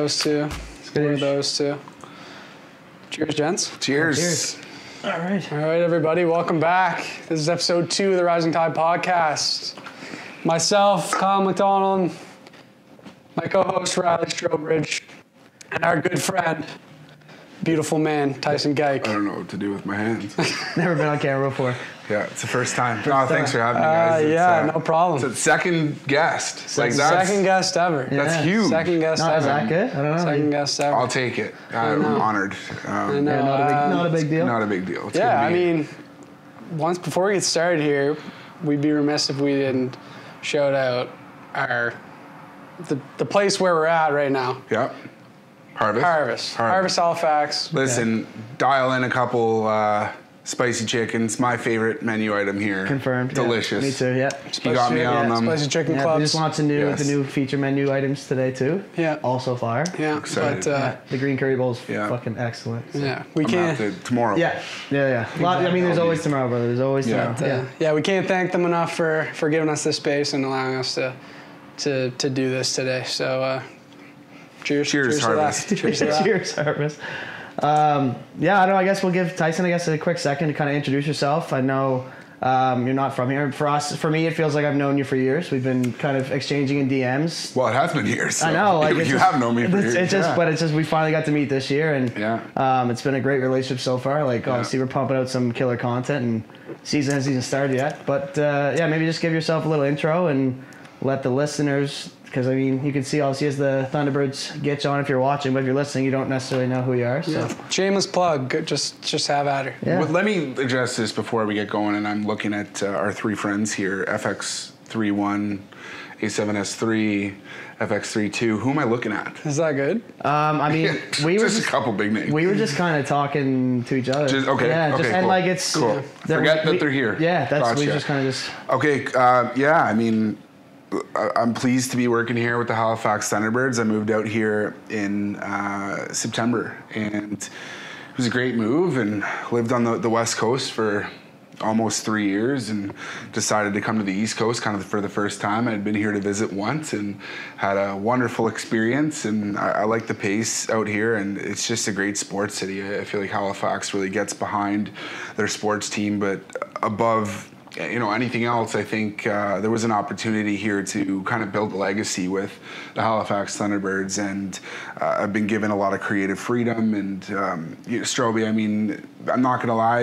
those two. One of those two. Cheers, gents. Cheers. Cheers. All right, everybody. Welcome back. This is episode 2 of the Rising Tide podcast. Myself, Kyle McDonald, my co-host Riley Strobridge, and our good friend, beautiful man, Tyson Geick. I don't know what to do with my hands. Never been on camera before. Yeah, it's the first time. Thanks for having me, guys. No problem. It's a second guest. Second guest ever. Yeah. That's huge. Second guest ever. Is that good? I don't know. Second guest ever. I'll take it. I'm honored. I know. Not a big deal. Not a big deal. It's I mean, once before we get started here, we'd be remiss if we didn't shout out the place where we're at right now. Yep. Harvest, Halifax. Listen, dial in a couple spicy chickens. My favorite menu item here. Confirmed. Delicious. Me too. Yeah. You got me on them. Spicy chicken We clubs. just launched the new feature menu items today too. Yeah. Also fire. Yeah. Excited. But the green curry bowl's fucking excellent. So. yeah, we I'm can't. out tomorrow. Yeah. I mean, there's always tomorrow, brother. There's always tomorrow. Yeah, we can't thank them enough for giving us this space and allowing us to do this today. So, cheers, Harvest. Cheers to that. Cheers, Harvest. I don't know. I guess we'll give Tyson, a quick second to kind of introduce yourself. I know you're not from here. For me, it feels like I've known you for years. We've been kind of exchanging in DMs. Well, it has been years. So I know. you have known me for years. But it's just we finally got to meet this year, and it's been a great relationship so far. Obviously, we're pumping out some killer content, and season hasn't even started yet. But maybe just give yourself a little intro and let the listeners. Because, I mean, you can see, obviously, as the Thunderbirds get you on if you're watching, but if you're listening, you don't necessarily know who you are. So. Yeah. Shameless plug. Just have at her. Yeah. Well, let me address this before we get going, and I'm looking at our three friends here, FX31, A7S3, FX32. Who am I looking at? Is that good? I mean, we were just a couple big names. We were just kind of talking to each other. Okay. Yeah, cool. and it's... Cool. Forget that they're here. Yeah, Gotcha. We just kind of just... Okay, I mean... I'm pleased to be working here with the Halifax Thunderbirds. I moved out here in September, and it was a great move, and lived on the West Coast for almost 3 years, and decided to come to the East Coast kind of for the first time. I'd been here to visit once and had a wonderful experience, and I like the pace out here, and it's just a great sports city. I feel like Halifax really gets behind their sports team, but above anything else, I think there was an opportunity here to kind of build a legacy with the Halifax Thunderbirds, and I've been given a lot of creative freedom. And Stroby, I mean, I'm not gonna lie,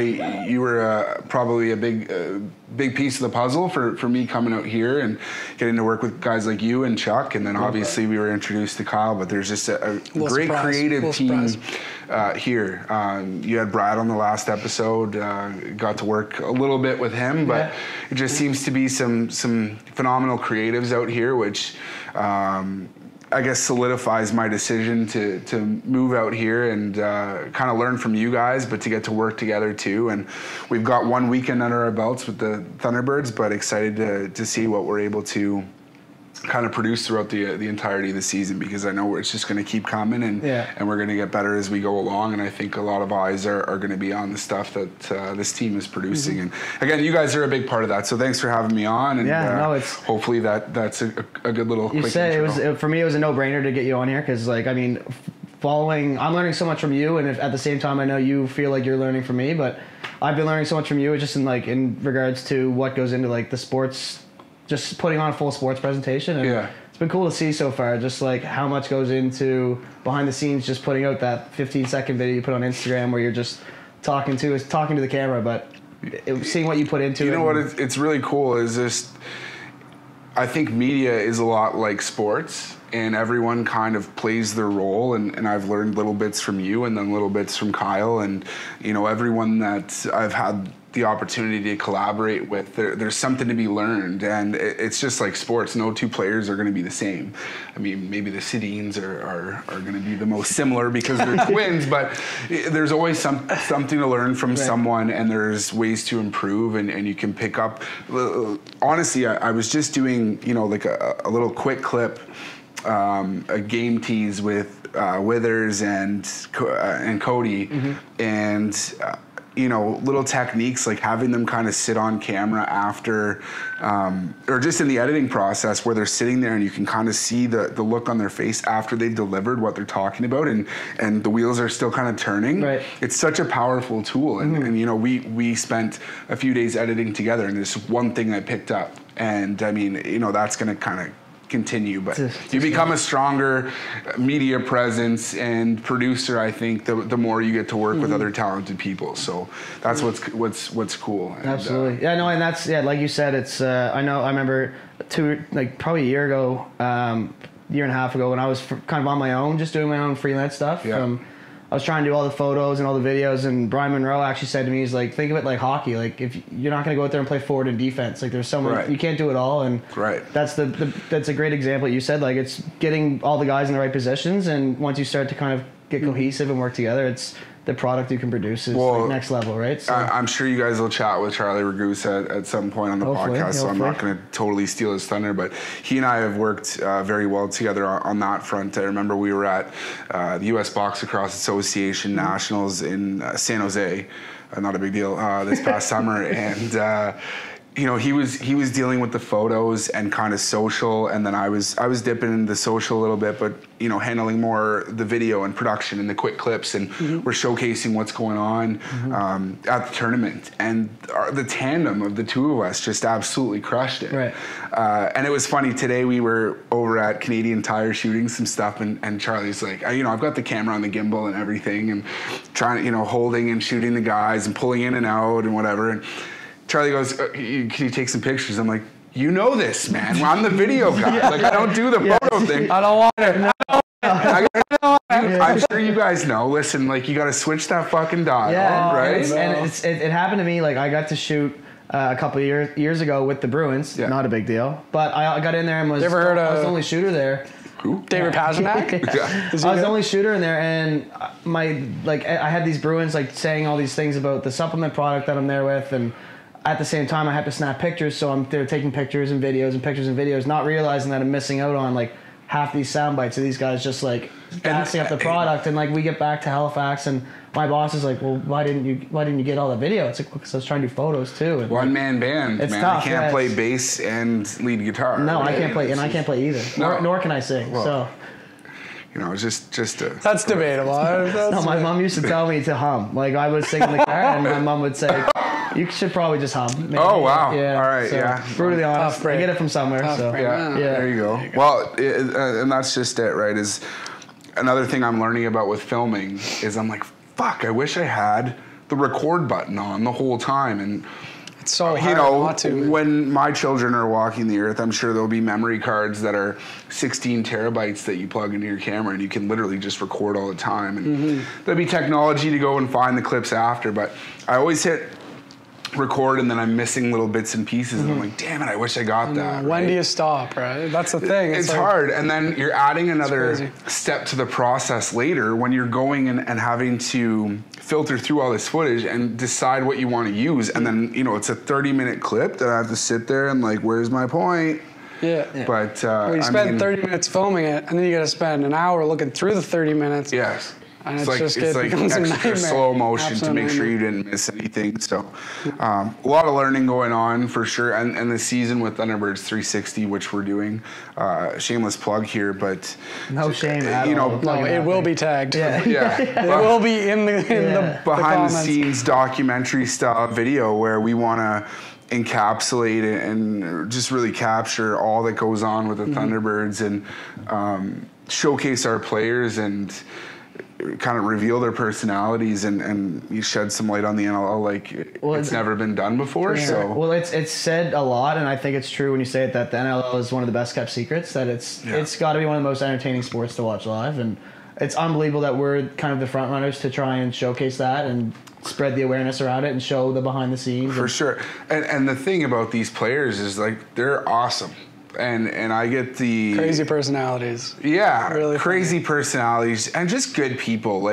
you were probably a big piece of the puzzle for me coming out here and getting to work with guys like you and Chuck, and then obviously we were introduced to Kyle. But there's just a great creative team here. You had Brad on the last episode, got to work a little bit with him, but it just seems to be some phenomenal creatives out here, which I guess solidifies my decision to move out here and kind of learn from you guys, but to get to work together too. And we've got 1 weekend under our belts with the Thunderbirds, but excited to see what we're able to kind of produce throughout the entirety of the season, because I know it's just going to keep coming, and we're going to get better as we go along. And I think a lot of eyes are going to be on the stuff that this team is producing. And again, you guys are a big part of that, so thanks for having me on. And it's hopefully that's a good little quick said intro. For me it was a no-brainer to get you on here, because I'm learning so much from you, and at the same time I know you feel like you're learning from me, but I've been learning so much from you just in regards to what goes into the sports, just putting on a full sports presentation. And it's been cool to see so far, just how much goes into behind the scenes, just putting out that 15-second video you put on Instagram where you're just talking to the camera, but seeing what you put into it. You know what? It's really cool is just, I think media is a lot like sports, and everyone kind of plays their role, and I've learned little bits from you and then little bits from Kyle, and everyone that I've had the opportunity to collaborate with, there's something to be learned, and it's just like sports. No two players are going to be the same. I mean, maybe the Sedins are going to be the most similar because they're twins, but there's always something to learn from someone, and there's ways to improve, and you can pick up. Honestly, I was just doing a little quick clip, a game tease with Withers and Cody, and little techniques like having them kind of sit on camera after, or just in the editing process where they're sitting there and you can kind of see the look on their face after they've delivered what they're talking about, and the wheels are still kind of turning. Right. It's such a powerful tool, and we spent a few days editing together, and there's one thing I picked up, and I mean, that's going to kind of continue, but you become a stronger media presence and producer, I think, the more you get to work with other talented people. So that's what's cool. And, absolutely. And that's, like you said, it's I remember probably a year ago, year and a half ago, when I was kind of on my own, just doing my own freelance stuff. I was trying to do all the photos and all the videos, and Brian Monroe actually said to me, he's like, think of it like hockey. Like, if you're not going to go out there and play forward and defense, like there's someone, you can't do it all. And that's that's a great example. You said, like, it's getting all the guys in the right positions, and once you start to kind of get cohesive and work together, it's the product you can produce is like next level, right? So, I'm sure you guys will chat with Charlie Regousse at some point on the podcast, so I'm not going to totally steal his thunder, but he and I have worked very well together on that front. I remember we were at the U.S. Box Lacrosse Association Nationals in San Jose, not a big deal, this past summer, and he was dealing with the photos and kind of social, and then I was dipping into the social a little bit, but handling more the video and production and the quick clips, and we're showcasing what's going on at the tournament, and the tandem of the two of us just absolutely crushed it. Right. And it was funny, today we were over at Canadian Tire shooting some stuff, and Charlie's like, I've got the camera on the gimbal and everything, and trying holding and shooting the guys and pulling in and out and whatever, and Charlie goes, can you take some pictures? I'm like, this, man. I'm the video guy. Like, I don't do the photo thing. I don't want it. I'm sure you guys know. Listen, like, you got to switch that fucking dial, right? And it happened to me. Like, I got to shoot a couple of years ago with the Bruins. Yeah. Not a big deal. But I got in there and was the only shooter there. Who? David Pasternak? I was the only shooter in there, and I had these Bruins saying all these things about the supplement product that I'm there with, and at the same time I had to snap pictures, so I'm there taking pictures and videos, not realizing that I'm missing out on half these sound bites of these guys just gassing up the product. And we get back to Halifax, and my boss is like, well, why didn't you get all the video? It's like, because I was trying to do photos too. And one-man band, it's man. tough. I can't play bass and lead guitar. No, I can't play, and I can't play either. Nor can I sing. Well, it's just a... That's debatable. My mom used to tell me to hum. I would sing in the car, and my mom would say, you should probably just hum. Maybe. Oh, wow. Yeah. All right, so, brutally honest. I get it from somewhere. So. There you go. Well, and that's just it, right? Is another thing I'm learning about with filming is I'm like, fuck, I wish I had the record button on the whole time. And it's so hard not to. When my children are walking the earth, I'm sure there'll be memory cards that are 16 terabytes that you plug into your camera, and you can literally just record all the time. And there'll be technology to go and find the clips after, but I always hit record and then I'm missing little bits and pieces, and I'm like, damn it, I wish I got that. When do you stop, right? That's the thing. It's hard, and then you're adding another step to the process later when you're going and having to filter through all this footage and decide what you want to use, and then it's a 30-minute clip that I have to sit there and where's my point? Yeah. But you spend 30 minutes filming it, and then you got to spend an hour looking through the 30 minutes. Yes. And it's extra slow motion to make sure you didn't miss anything. So a lot of learning going on for sure. And the season with Thunderbirds 360, which we're doing, shameless plug here, but no shame at all. No, it will be tagged. Yeah. It will be in the behind the scenes documentary style video where we want to encapsulate it and just really capture all that goes on with the Thunderbirds, and showcase our players and kind of reveal their personalities, and you shed some light on the NLL it's never been done before. Yeah. So it's said a lot, and I think it's true when you say it, that the NLL is one of the best kept secrets, that it's got to be one of the most entertaining sports to watch live, and it's unbelievable that we're kind of the front runners to try and showcase that and spread the awareness around it and show the behind the scenes. For sure. And the thing about these players is they're awesome. And I get the crazy personalities. Yeah, really crazy personalities and just good people.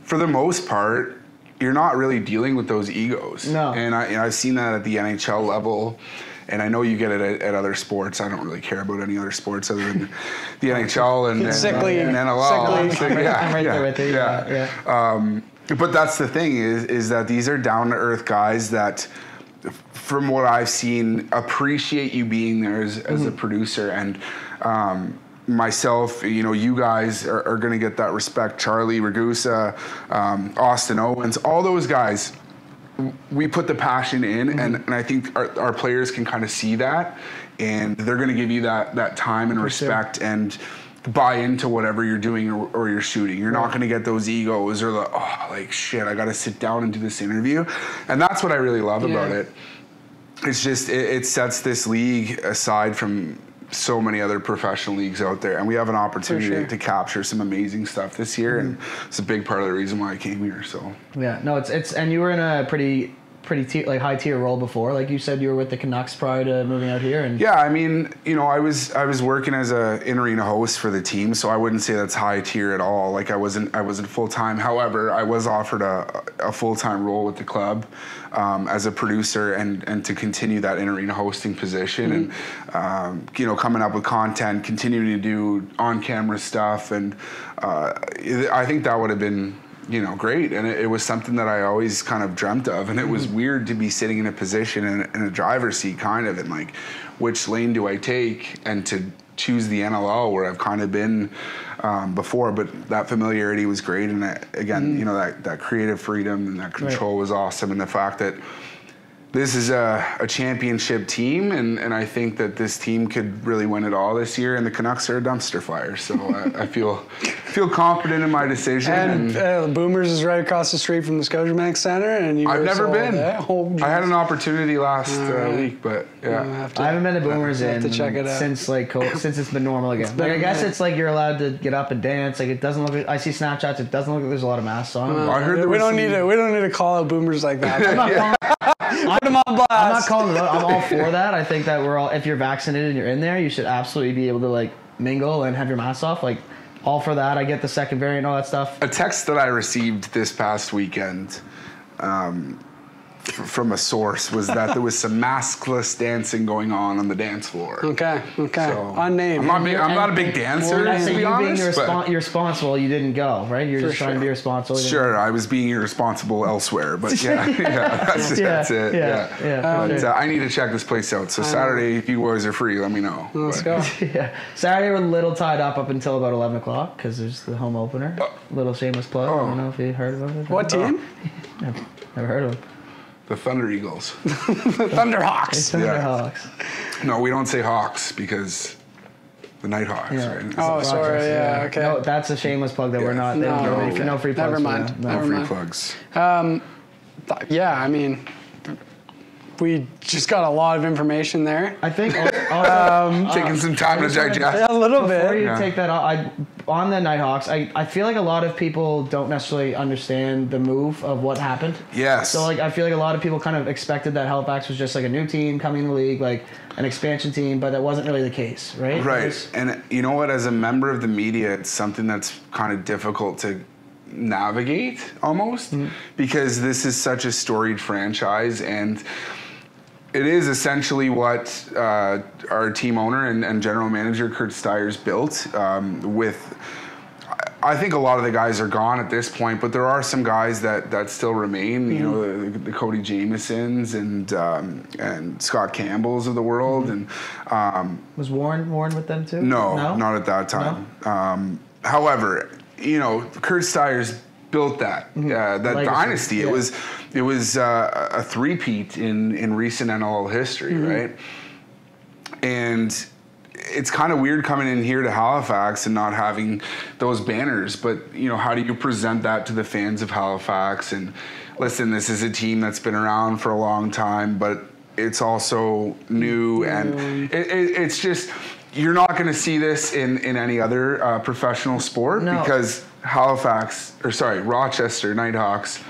For the most part, you're not really dealing with those egos. No. And I've seen that at the NHL level, and I know you get it at other sports. I don't really care about any other sports other than the NHL and sickly and NLL. I'm right there with you. Yeah. But that's the thing is that these are down to earth guys that, from what I've seen, appreciate you being there as a producer. And myself, you guys are going to get that respect. Charlie Ragusa, Austin Owens, all those guys, we put the passion in, and I think our players can kind of see that, and they're going to give you that time and respect and buy into whatever you're doing or you're shooting. You're not going to get those egos or shit, I got to sit down and do this interview. And that's what I really love about it. It's just, it sets this league aside from so many other professional leagues out there, and we have an opportunity to capture some amazing stuff this year, and it's a big part of the reason why I came here. So it's and you were in a pretty high tier role before. Like you said, you were with the Canucks prior to moving out here. And yeah, I mean, I was working as a in-arena host for the team, so I wouldn't say that's high tier at all. Like I wasn't full time. However, I was offered a full time role with the club as a producer and to continue that in-arena hosting position, and coming up with content, continuing to do on-camera stuff, and I think that would have been great. And it was something that I always kind of dreamt of. And it was weird to be sitting in a position in a driver's seat kind of, and like, which lane do I take, and to choose the NLL where I've kind of been before. But that familiarity was great. And that, again, that creative freedom and that control was awesome. And the fact that this is a championship team, and I think that this team could really win it all this year, and the Canucks are a dumpster fire. So I feel confident in my decision. And Boomers is right across the street from the Scotiabank Center, and I've never been. I had an opportunity last week, but yeah. I haven't been to Boomers check it out. since since it's been normal again. I guess it's like you're allowed to get up and dance. Like it doesn't look. I see Snapchats. It doesn't look like there's a lot of masks on. I heard we don't need to call out Boomers like that. Put them on blast. I'm not calling them out. I'm all for that. I think that we're all, if you're vaccinated and you're in there, you should absolutely be able to like mingle and have your mask off. Like, all for that. I get the second variant and all that stuff. A text that I received this past weekend from a source was that there was some maskless dancing going on the dance floor. Okay. So, unnamed. I'm not a big dancer, to be honest. Being responsible, you didn't go, right? You're just trying to be responsible. Sure, I was being irresponsible elsewhere, but that's it. But I need to check this place out. So Saturday, if you boys are free, let me know. Let's go. Saturday, we're a little tied up until about 11 o'clock because there's the home opener. Little shameless plug. I don't know if you heard about it. What team? Never heard of them. The Thunder Eagles. Thunderhawks. Thunderhawks. No, we don't say Hawks because the Nighthawks, right? Oh, sorry. Yeah, okay. No, that's a shameless plug that we're not. No free plugs. Never mind. No free plugs. Yeah, I mean, we just got a lot of information there. I think taking some time to digest. A little bit. Before you take that off, on the Nighthawks, I feel like a lot of people don't necessarily understand the move of what happened. Yes. So I feel like a lot of people kind of expected that Halifax was just like a new team coming in the league, like an expansion team, but that wasn't really the case, right? Right. And you know what? As a member of the media, it's something that's kind of difficult to navigate almost, because this is such a storied franchise, and it is essentially what our team owner and general manager Kurt Steyer's built with. I think a lot of the guys are gone at this point, but there are some guys that still remain. You know, the Cody Jamisons and Scott Campbells of the world, and was Warren with them too? No, not at that time. No? However, Kurt Steyer's built that dynasty. Yeah. It was a three-peat in recent NLL history, right? And it's kind of weird coming in here to Halifax and not having those banners, but how do you present that to the fans of Halifax? And listen, this is a team that's been around for a long time, but it's also new, and it's just, you're not going to see this in any other professional sport, because Rochester Nighthawks,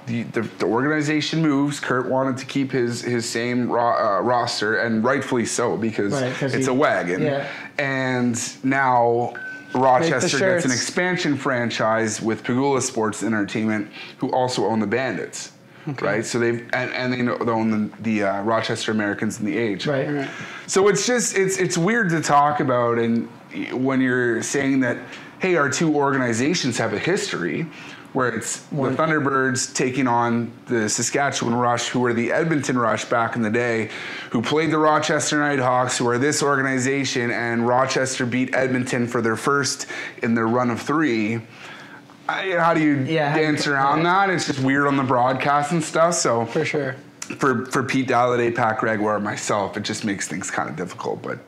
the organization moves. Kurt wanted to keep his same roster, and rightfully so, because it's a wagon. Yeah. And now Rochester gets an expansion franchise with Pagula Sports Entertainment, who also own the Bandits. Okay. Right, so they own the Rochester Americans in the Age. Right. So it's just it's weird to talk about, and when you're saying that, hey, our two organizations have a history, where it's the Thunderbirds taking on the Saskatchewan Rush, who were the Edmonton Rush back in the day, who played the Rochester Nighthawks, who are this organization, and Rochester beat Edmonton for their first in their run of 3. How do you dance around that? It's just weird on the broadcast and stuff. So For sure. For Pete Dalladay, Pat Gregoire, myself, it just makes things kind of difficult, but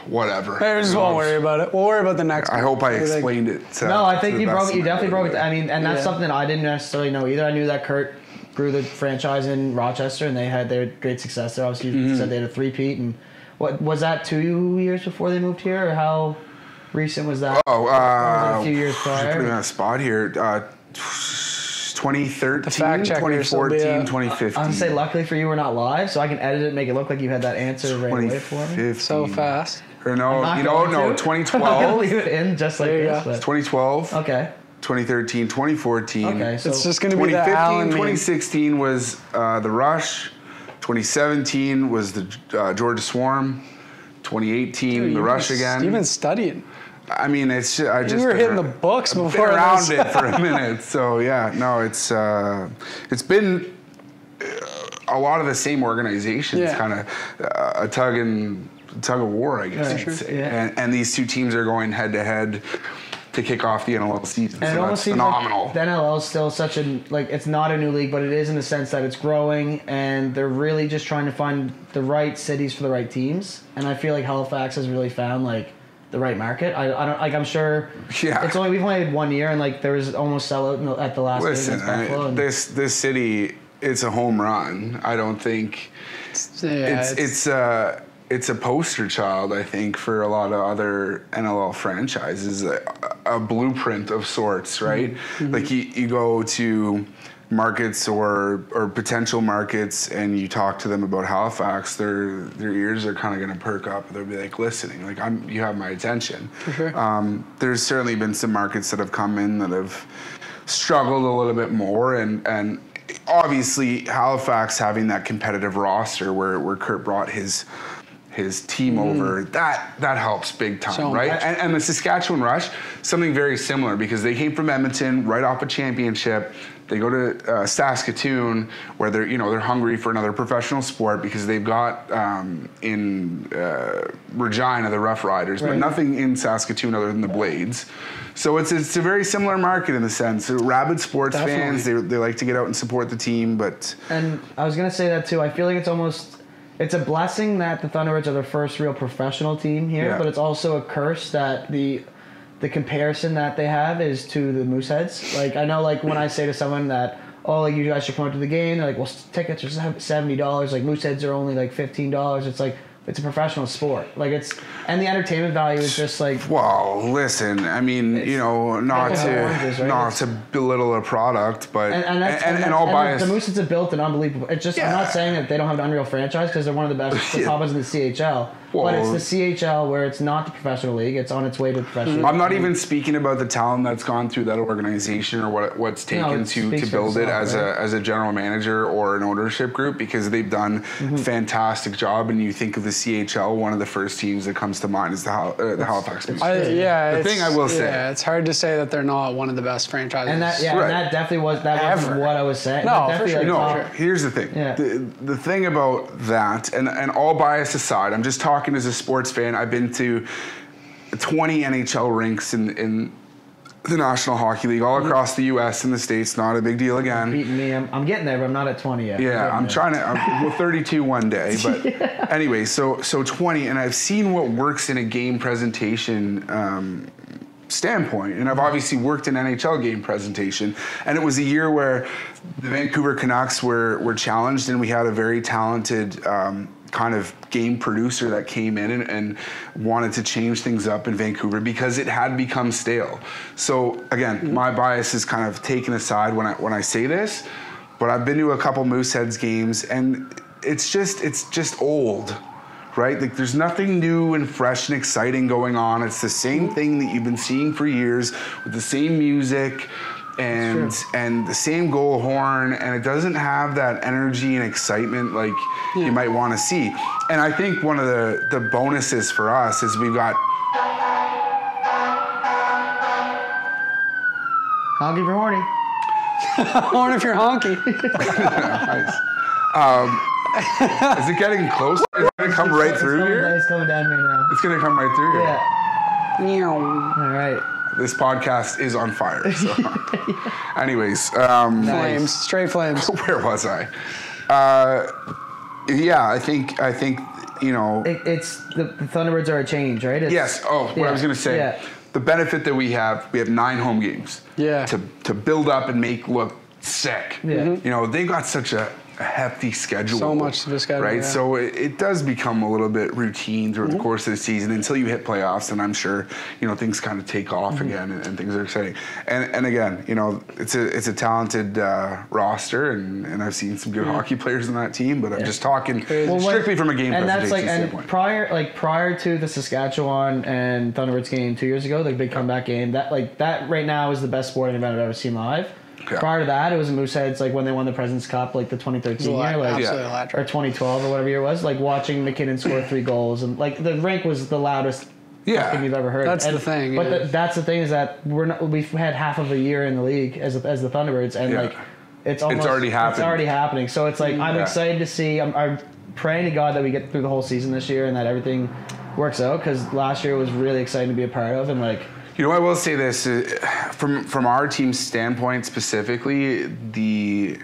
whatever. I just won't worry about it. We'll worry about the next one. I hope I explained it. No, I think you definitely broke it. I mean, and that's something I didn't necessarily know either. I knew that Kurt grew the franchise in Rochester, and they had their great success there. Obviously, you said they had a 3-peat, and what was that 2 years before they moved here, or how recent was that? Oh, was it a few years prior? Putting on a spot here. 2013, fact checker, 2014, so 2015. I'm gonna say, luckily for you, we're not live, so I can edit it and make it look like you had that answer right away for me. So fast. Or no, I'm you not know, going no, to. 2012. I'm gonna leave it in just like There you this. go. But. 2012. Okay. 2013, 2014. Okay. So It's just going to be the 2015, Allen meme. 2016 was the Rush. 2017 was the Georgia Swarm. 2018, Dude, the Rush again. You've been studying. I mean, it's just, I just You were been hitting the books been before around this. it for a minute. So yeah, no, it's been a lot of the same organizations, kind of a tug of war, I guess you could say. Yeah. And these two teams are going head to head to kick off the NLL season. And so it almost that's seems phenomenal. like the NLL is still such a, like, it's not a new league, but it is in the sense that it's growing, and they're really just trying to find the right cities for the right teams. And I feel like Halifax has really found, like, the right market. I don't, like, I'm sure we've only had 1 year, and like there was almost sellout at the last game against Buffalo. This city, it's a home run. I don't think it's a poster child, I think, for a lot of other NLL franchises, a blueprint of sorts, right? Mm-hmm. Like you go to markets or potential markets and you talk to them about Halifax, their ears are kind of going to perk up. They'll be like listening, like you have my attention. For sure. There's certainly been some markets that have come in that have struggled a little bit more, and obviously Halifax having that competitive roster where Kurt brought his team over, that helps big time, So right? much. And the Saskatchewan Rush, something very similar, because they came from Edmonton right off a championship. They go to Saskatoon, where they're hungry for another professional sport, because they've got in Regina the Rough Riders, but nothing in Saskatoon other than the Blades. So it's a very similar market in the sense. Rabid sports fans, they like to get out and support the team, but. And I was gonna say that too. I feel like it's a blessing that the Thunderbirds are the first real professional team here, but it's also a curse that the comparison that they have is to the Mooseheads. Like, I know, like, when I say to someone that, oh, like, you guys should come out to the game, they're like, well, tickets are $70, like, Mooseheads are only, like, $15. It's like, it's a professional sport. Like, and the entertainment value is just like. Well, listen, I mean, not to belittle a product, but and all bias. The Mooseheads have built an unbelievable. It's just, I'm not saying that they don't have an unreal franchise, because they're one of the best top ones in the CHL. But it's the CHL where it's not the professional league. It's on its way to the professional league. I'm not even speaking about the talent that's gone through that organization or what's taken to build it as a general manager or an ownership group, because they've done a fantastic job. And you think of the CHL, one of the first teams that comes to mind is the Halifax Blues. The thing I will say. Yeah, it's hard to say that they're not one of the best franchises. And that definitely was what I was saying. No, for sure. Here's the thing. Yeah. The thing about that, and all bias aside, I'm just talking as a sports fan. I've been to 20 NHL rinks in the National Hockey League all across the U.S. and the States. Not a big deal again. Beating me. I'm getting there, but I'm not at 20 yet. Yeah, I'm 32 one day. But anyway, so 20, and I've seen what works in a game presentation standpoint, and I've obviously worked in NHL game presentation, and it was a year where the Vancouver Canucks were challenged, and we had a very talented kind of game producer that came in and wanted to change things up in Vancouver because it had become stale. So again, my bias is kind of taken aside when I say this, but I've been to a couple Mooseheads games, and it's just old. Right? Like, there's nothing new and fresh and exciting going on. It's the same thing that you've been seeing for years with the same music and the same goal horn, and it doesn't have that energy and excitement like you might want to see. And I think one of the bonuses for us is we've got Honky for horny. Horn if you're honky. Nice. Is it getting closer? Is it going to come right through here? It's coming down here now. It's going to come right through here. Yeah. Meow. All right. This podcast is on fire. So. Anyways. Flames. Straight flames. Where was I? Yeah, I think you know. It's the Thunderbirds are a change, right? Yes. Oh, what I was going to say. Yeah. The benefit that we have 9 home games. Yeah. To build up and make look sick. Yeah. Mhm. You know, they got such a hefty schedule. So much of a schedule, right? yeah. So it does become a little bit routine throughout the course of the season until you hit playoffs, and I'm sure you know things kind of take off again, and things are exciting. And again, you know, it's a talented roster, and I've seen some good hockey players in that team, but I'm just talking strictly from a game presentation standpoint. Prior to the Saskatchewan and Thunderbirds game 2 years ago, the big comeback game, that right now is the best sporting event I've ever seen live. Yeah. Prior to that, it was in Mooseheads, like when they won the President's Cup, like the 2013 year, like or 2012 or whatever year it was, like watching McKinnon score 3 goals, and like the rink was the loudest thing you've ever heard. That's the thing. But that's the thing is that we've had half of a year in the league as the Thunderbirds, and like it's already happening. It's already happening. So it's like I'm excited to see. I'm praying to God that we get through the whole season this year and that everything works out, because last year was really exciting to be a part of, and like. You know, I will say this, from our team's standpoint specifically, the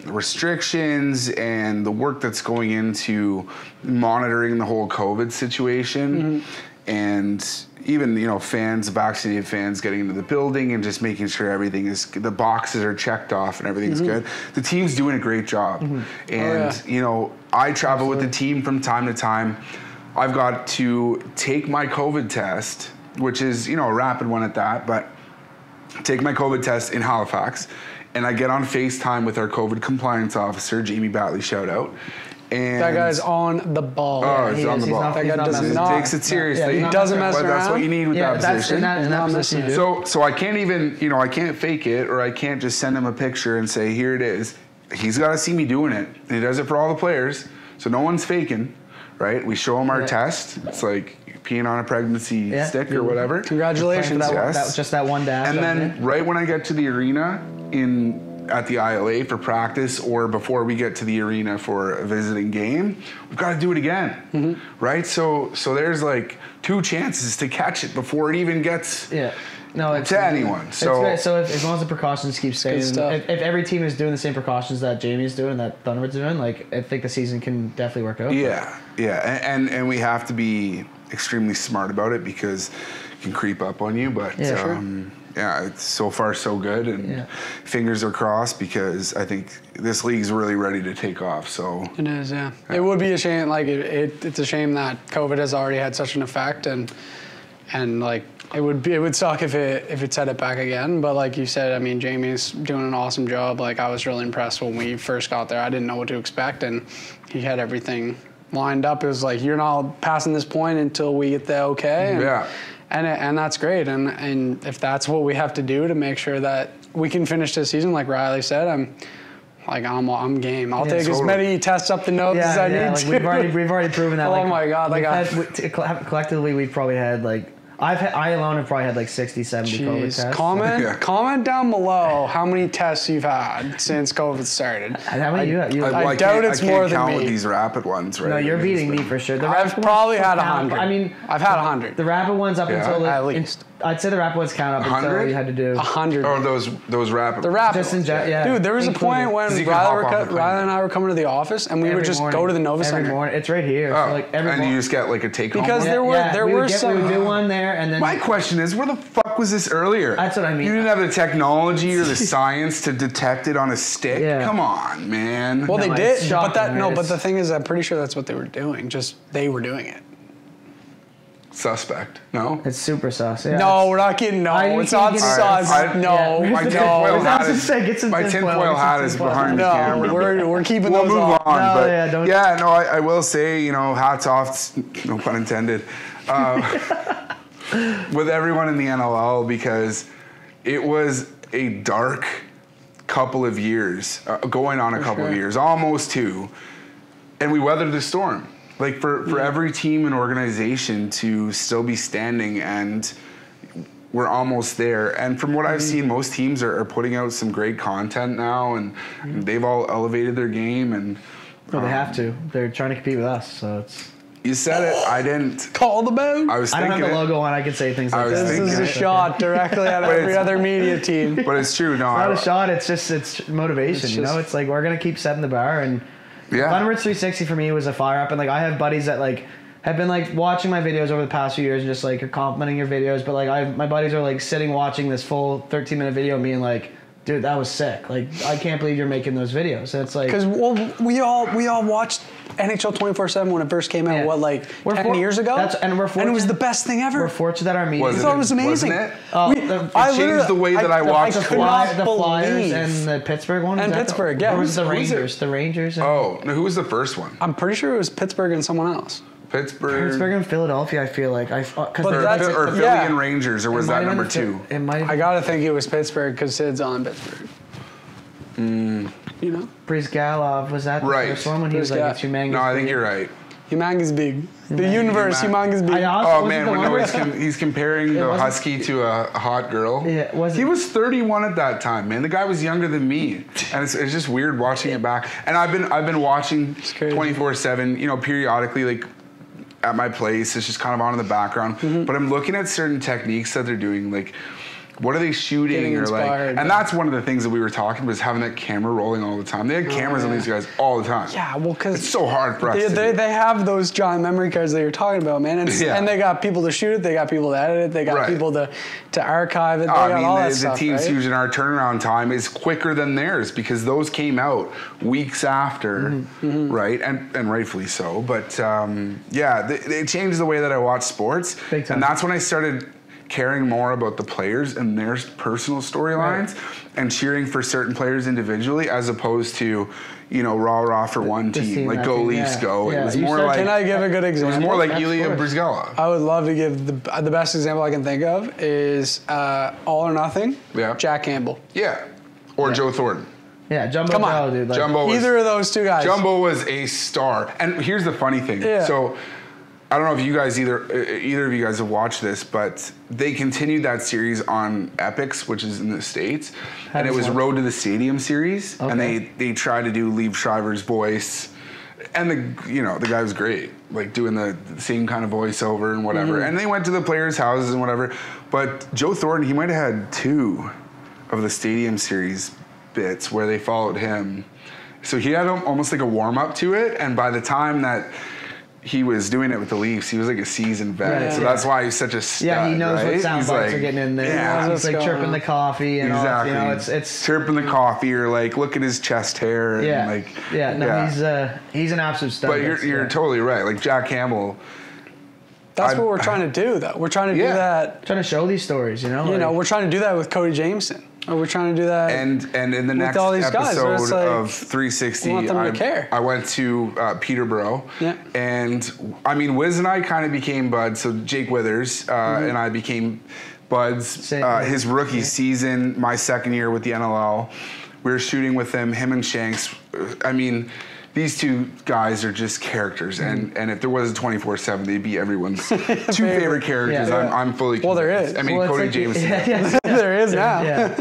restrictions and the work that's going into monitoring the whole COVID situation, and even, you know, vaccinated fans getting into the building and just making sure the boxes are checked off and everything's good. The team's doing a great job. And, you know, I travel with the team from time to time. I've got to take my COVID test, which is, you know, a rapid one at that, but take my COVID test in Halifax, and I get on FaceTime with our COVID compliance officer, Jamie Batley, shout out. And That guy's on the ball. Oh, he's on the ball. That guy does not. Takes it seriously. He doesn't mess around. That's what you need with that position. In that position, you do. So I can't even, you know, I can't fake it, or I can't just send him a picture and say, here it is. He's got to see me doing it. And he does it for all the players, so no one's faking, right? We show him our test. It's like peeing on a pregnancy stick or whatever. Congratulations. Just that one dash. And then right when I get to the arena at the ILA for practice, or before we get to the arena for a visiting game, we've got to do it again, right? So there's like 2 chances to catch it before it even gets to anyone. So as long as the precautions keep staying, if every team is doing the same precautions that Jamie's doing, that Thunderbirds are doing, like I think the season can definitely work out. Yeah, and we have to be extremely smart about it, because it can creep up on you. But it's so far so good, and fingers are crossed, because I think this league's really ready to take off. So it is, yeah. It would be a shame. Like it's a shame that COVID has already had such an effect, and like it would suck if it set it back again. But like you said, I mean, Jamie's doing an awesome job. Like I was really impressed when we first got there. I didn't know what to expect, and he had everything lined up. It was like, you're not passing this point until we get the okay. And that's great. And if that's what we have to do to make sure that we can finish this season, like Riley said, I'm game. I'll take as many tests up the nose as I need to. We've already proven that. Oh my God! Collectively, we've probably had like. I alone have probably had like 60, 70 COVID tests. Comment down below how many tests you've had since COVID started. How many you have? I doubt it's more than me. I can't count these rapid ones, right? No, you're beating me for sure. I've probably had 100. I mean, I've had 100. The rapid ones up until at least. I'd say the rapid ones count up until you had to do 100. Or those rapid. The rapid. Just in Dude, there was a point when Riley and I were coming to the office, and we would just go to the Nova Center. Every morning. It's right here. Oh, so like every and you just get like a take-home. Because there were some. We would do one there, and then. My question is, where the fuck was this earlier? That's what I mean. You didn't have the technology or the science to detect it on a stick. Yeah. Come on, man. Well, they did, shocking, but the thing is, I'm pretty sure that's what they were doing. Just they were doing it. Suspect. No? It's super sus. Yeah, no, we're not getting. No, it's not sus. No, my tinfoil hat is behind the camera. No, we're keeping we'll those move off. on. I will say, hats off, no pun intended, with everyone in the NLL, because it was a dark couple of years, going on a couple of years, almost 2, and we weathered the storm. Like for every team and organization to still be standing and we're almost there. And from what I've seen, most teams are putting out some great content now, and they've all elevated their game. And Well, they have to. They're trying to compete with us, so it's. You said it. I didn't. Call the boat. I was I thinking don't have the logo on. I can say things like was that. This thinking is a it. shot directly at every other media team. But it's true. No, It's not a shot. It's motivation. It's you know, just- it's like we're gonna keep setting the bar. And yeah. Thunderbirds 360 for me was a fire up. And like I have buddies that like have been like watching my videos over the past few years and just like are complimenting your videos. But like my buddies are like sitting watching this full 13-minute video of me and like, dude, that was sick. Like I can't believe you're making those videos. And it's like Because we all watched NHL 24/7 when it first came out. Yeah. What, like We're 10 for- years ago? and we're it was fortunate- the best thing ever. we're fortunate that our media. Was I thought it was amazing. Wasn't it? Oh, We- the- I It changed literally- the way that I watched could sports. not the Flyers believe- and the Pittsburgh one. And Was that Pittsburgh, the, yeah. Or was it the Who's it? Rangers? The Rangers. And Oh, no, who was the first one? I'm pretty sure it was Pittsburgh and someone else. Pittsburgh. Pittsburgh and Philadelphia. I feel like But Or, that's- or Philly yeah. and Rangers, or was that number two? It might I have gotta think it was Pittsburgh because Sid's on Pittsburgh. You know, Brizgalov. Was that the Right. first one when he was like, Brizgalov. it's humongous? No, I think you're right. humongous big. The universe, humongous big. I also, Oh was it man, the when one where- he's comparing the wasn't- husky to a hot girl. Yeah, was he it- was 31 at that time, man. The guy was younger than me, and it's just weird watching it back. And I've been watching crazy. 24/7, you know, periodically, like at my place. It's just kind of on in the background. Mm-hmm. But I'm looking at certain techniques that they're doing, like. What are they shooting Getting or like? inspired. And that's one of the things that we were talking about, is having that camera rolling all the time. They had cameras on yeah. these guys all the time. Yeah, well, because It's so hard for us. they have those giant memory cards that you're talking about, man, and, Yeah. and they got people to shoot it, they got people to edit it, they got Right. people to archive it, they I got mean, all that the stuff, team's right? using our turnaround time is quicker than theirs because those came out weeks after, Mm-hmm. right? And rightfully so. But yeah, they changed the way that I watch sports. Big time. And that's when I started caring more about the players and their personal storylines and cheering for certain players individually as opposed to, you know, rah for one This team. team, Like, that go team, Leafs, yeah. go. Yeah, It was you more start- like... Can I give a good It example? was more like Of Ilya course. Brizgalov. I would love to give the best example I can think of is All or Nothing, Yeah. Jack Campbell. Yeah. Or Joe Thornton. Yeah, Jumbo Come on. Joe, dude. Like, Jumbo was... Either of those two guys. Jumbo was a star, and here's the funny thing. Yeah. So, I don't know if you guys either of you guys have watched this, but they continued that series on Epix, which is in the States, and it was Haven't Road to the Stadium series, and Okay. they tried to do Liev Schreiber's voice, and the guy was great, like doing the same kind of voiceover and whatever, Mm-hmm. and they went to the players' houses and whatever, but Joe Thornton, he might have had 2 of the Stadium series bits where they followed him. So he had almost like a warm up to it, and by the time that he was doing it with the Leafs, he was like a seasoned vet. Right. So that's why he's such a stud, yeah, he knows right? what sound He's bites like, are getting in there. Yeah, He's like What's chirping going the on? coffee and exactly. all. You know, it's chirping the coffee or like look at his chest hair. And yeah, like, yeah. No, he's an absolute stud. But you're totally right. Like Jack Campbell. That's what we're trying to do, though. We're trying to do Yeah. that. trying to show these stories. You know, You know, like- we're trying to do that with Cody Jameson. Or we're trying to do that. And in the next all these guys, where episode it's like, of 360, we want them to care. I went to Peterborough. Yeah. And I mean, Wiz and I kind of became buds. So Jake Withers and I became buds. Same. His rookie season, my second year with the NLL, we were shooting with him and Shanks. I mean, these two guys are just characters, and if there was a 24/7, they'd be everyone's 2 favorite characters. Yeah. I'm fully Well, there convinced. is. I mean, Well, it's Cody like Jameson. Yeah, there is now. yeah.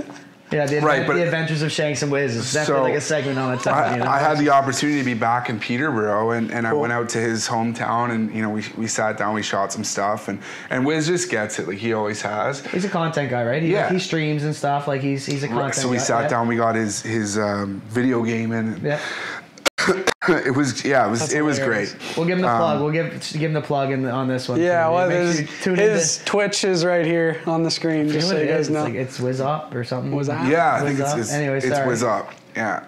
Yeah, Right, but- the Adventures of Shanks and Wiz is definitely So, like a segment on its own. I, You know? I had the opportunity to be back in Peterborough, and I Cool. went out to his hometown, and we sat down, we shot some stuff, and Wiz just gets it, like he always has. He's a content guy, right? Yeah. He streams and stuff. Like he's a content guy. So we sat yeah. down, we got his video game, and Yeah. it was That's it was hilarious. great. We'll give him the plug. We'll give him the plug on this one. Yeah, too. well, Make sure you tune his Twitch is right here on the screen, into just so it. you guys It's know. like it's Wiz Up or something. Was that? Yeah, I Wiz think Up? it's Anyway, it's sorry. Wiz Up. Yeah.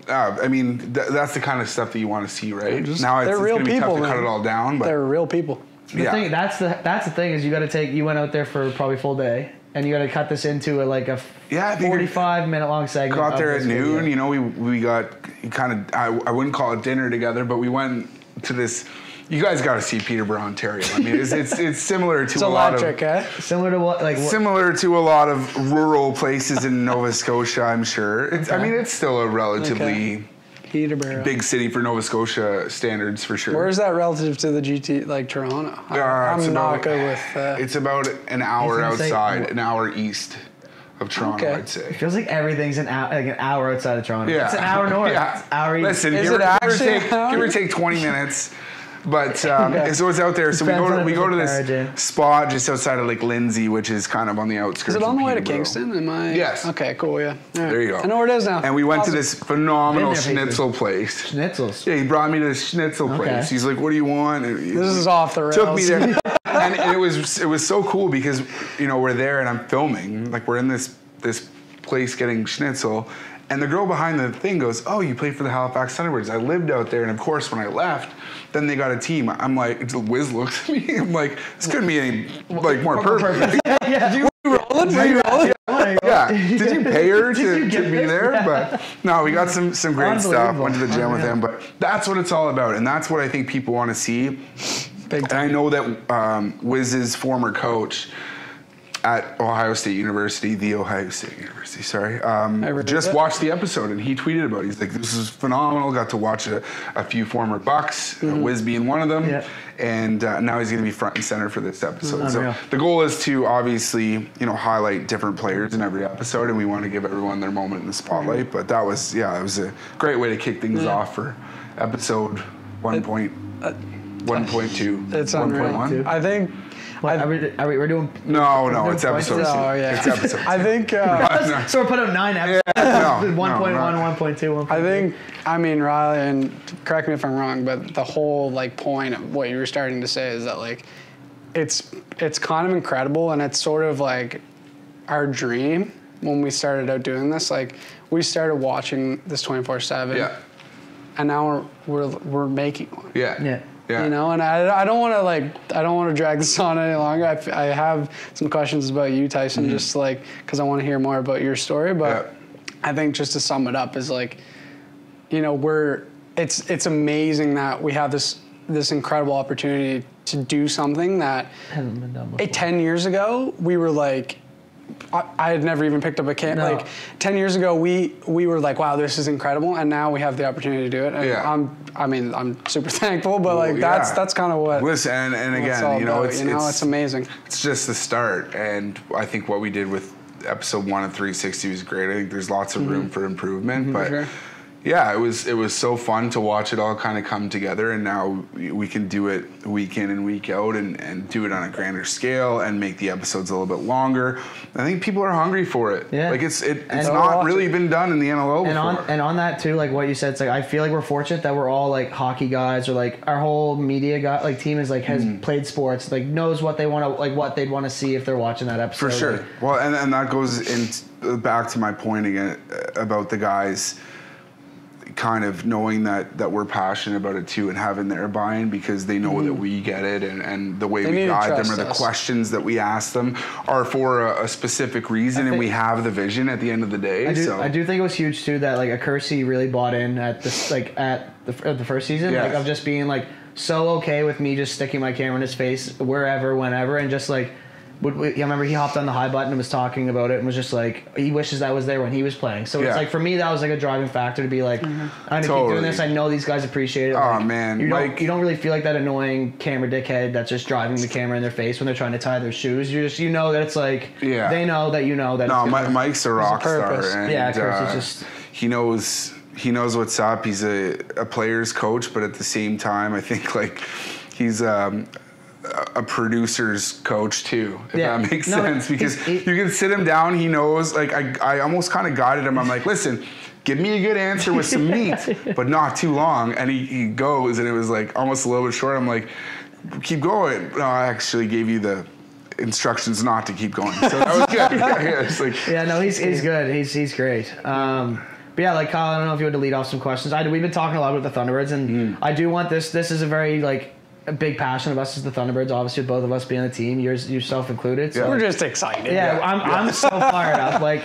I mean, that's the kind of stuff that you want to see, right? Just- Now it's they're real going to be tough people, to cut man. it all down, but They're real people. The yeah. thing that's the thing is you went out there for probably full day and you got to cut this into a 45-minute long segment. got of there at this noon. video. You know, we got kind of, I wouldn't call it dinner together, but we went to this. You guys got to see Peterborough, Ontario. I mean, it's similar to It's a lot electric, of eh? Similar to what similar to a lot of rural places in Nova Scotia. I'm sure. I mean, it's still a relatively Peterborough. Big city for Nova Scotia standards, for sure. Where is that relative to the GT, like Toronto? It's I'm not about- good with. It's about an hour gonna say- outside, an hour east of Toronto, Okay. I'd say. It feels like everything's an hour outside of Toronto. Yeah. It's an hour north. Yeah. It's an hour east. Listen, Is give it or actually take, an hour? give or take 20 minutes. But so it's out there. So we Depends go on to if it's a this carriage, yeah. spot just outside of Lake Lindsay, which is kind of on the outskirts. Is it on of the way to Peterborough. Kingston? Am I? Yes. Okay, cool, yeah. All right. There you go. I know where it is now. And we went Awesome. to this phenomenal Been there, schnitzel place. Schnitzels. Yeah, he brought me to the schnitzel Okay. place. He's like, "What do you want?" And he This is off the rails. took me there, and it was so cool because we're there and I'm filming, like we're in this place getting schnitzel, and the girl behind the thing goes, "Oh, you play for the Halifax Thunderbirds." I lived out there, and of course, when I left, then they got a team. I'm like, Wiz looks at me. I'm like, this couldn't be any like more perfect. Yeah. You rolling? Were you rolling? Yeah. Did you pay her to get be this? there? Yeah. But no, we got some great stuff. Unbelievable. Went to the gym with Unreal. him. But that's what it's all about, and that's what I think people want to see. Big And I know that Wiz's former coach at Ohio State University, sorry, read just it. watched the episode and he tweeted about it. He's like, "This is phenomenal." Got to watch a few former Bucks, Wiz being one of them, Yeah. and now he's going to be front and center for this episode. So Unreal. the goal is to obviously, highlight different players in every episode, and we want to give everyone their moment in the spotlight. But that was, it was a great way to kick things off for episode 1.2. It's 1.1. unreal. I think. We're doing. No, it's episode. Oh, yeah. It's episode. I think. So we're putting up 9 episodes. no, 1.1, 1.2, 1.3. I think. I mean, Riley, and correct me if I'm wrong, but the whole point of what you were starting to say is that it's kind of incredible, and it's sort of like our dream when we started out doing this. Like we started watching this 24/7. Yeah. And now we're making one. Yeah. Yeah. Yeah. And I don't want to drag this on any longer. I have some questions about you, Tyson, just because I want to hear more about your story. But I think just to sum it up is it's amazing that we have this incredible opportunity to do something that Hasn't been done before. 10 years ago we were like. I had never even picked up a can. No. Like 10 years ago, we were like, "Wow, this is incredible," and now we have the opportunity to do it. And Yeah. I'm super thankful, but Well, that's kind of what. Listen, and what it's again, all about, it's it's amazing. It's just the start, and I think what we did with episode 1 of 360 was great. I think there's lots of room for improvement, but. Sure. Yeah, it was so fun to watch it all kind of come together, and now we can do it week in and week out and do it on a grander scale and make the episodes a little bit longer. I think people are hungry for it. Yeah. Like it's And not really been done in the NLO before. And on that too, like what you said, it's like I feel like we're fortunate that we're all like hockey guys, or like our whole media team is has played sports, knows what they want to what they'd want to see if they're watching that episode. For sure. Like, Well, and that goes back to my point again about the guys kind of knowing that we're passionate about it too, and having their buy-in because they know that we get it, and the way They we need to guide them trust or the us. questions that we ask them are for a specific reason, and we have the vision at the end of the day. I do think it was huge too that Kersey really bought in at this at the first season, Yes. of just being so okay with me just sticking my camera in his face wherever, whenever, and just I remember he hopped on the high button and was talking about it and was just he wishes I was there when he was playing. So Yeah. it's for me that was a driving factor to be I'm gonna keep Totally. doing this. I know these guys appreciate it. Oh, man, you Mike- don't really feel like that annoying camera dickhead that's just driving the camera in their face when they're trying to tie their shoes. You know that it's Yeah. they know that you know that. No, it's gonna- Mike's a rock star, purpose. and Yeah, Kersey's just- he knows what's up. He's a player's coach, but at the same time, I think he's a producer's coach too, if Yeah. that makes No, sense. Because he- you can sit him down. He knows. I almost kind of guided him. I'm like, listen, give me a good answer with some meat, but not too long. And he goes, and it was almost a little bit short. I'm like, keep going. No, I actually gave you the instructions not to keep going. So that was good. It's Yeah, no, he's good. He's great. But yeah, Kyle, I don't know if you want to lead off some questions. We've been talking a lot about the Thunderbirds, and I do want this. This is a very a big passion of us is the Thunderbirds. Obviously, both of us being on the team, yourself included. So. We're just excited. Yeah, I'm so fired up. I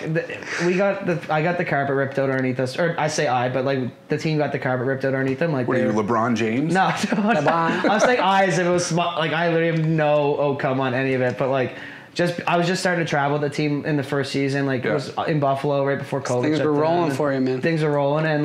got the carpet ripped out underneath us, or I say but the team got the carpet ripped out underneath them. what are you, LeBron James? No, I was saying as if it was small. I literally have no outcome on any of it, but I was just starting to travel with the team in the first season. It was in Buffalo right before COVID. Things shut were down, rolling and for you, man. Things were rolling, and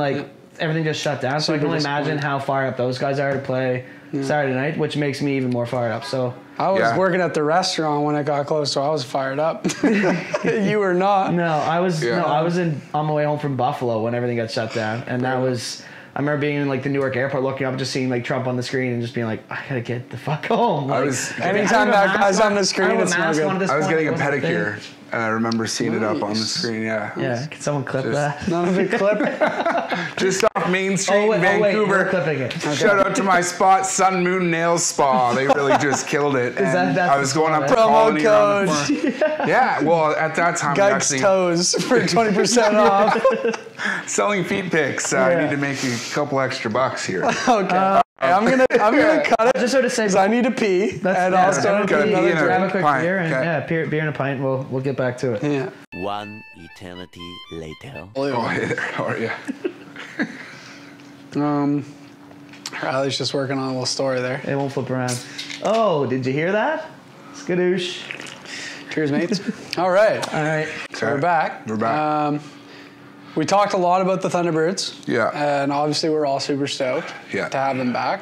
everything just shut down. So I can only imagine how fired up those guys are to play Saturday night, which makes me even more fired up. So I was working at the restaurant when it got closed, so I was fired up. You were not. No, I was on my way home from Buffalo when everything got shut down, and that was. I remember being in like the Newark airport, looking up, and just seeing like Trump on the screen, and just being like, I gotta get the fuck home. Like, anytime that guy's on the screen, it's no good. I was getting a pedicure, and I remember seeing it up on the screen. Yeah. Yeah. Can someone clip that? None of it clip. Just off Main Street in Vancouver. We're clipping it. Okay. Shout out to my spot, Sun Moon Nail Spa. They really just killed it. And I was going up to promo code. Yeah, well, at that time, Geick's toes for 20% off. Selling feet pics. I need to make a couple extra bucks here. Okay. I'm gonna cut it just sort of say because I need to pee, and I'll start grab another a quick pint. beer and beer and a pint. We'll get back to it. Yeah. One eternity later. Oh, hey there. How are you? Riley's just working on a little story there. It won't flip around. Oh, did you hear that? Skadoosh. Cheers, mates. All right. So we're back. We're back. We talked a lot about the Thunderbirds. Yeah. And obviously we're all super stoked to have them back.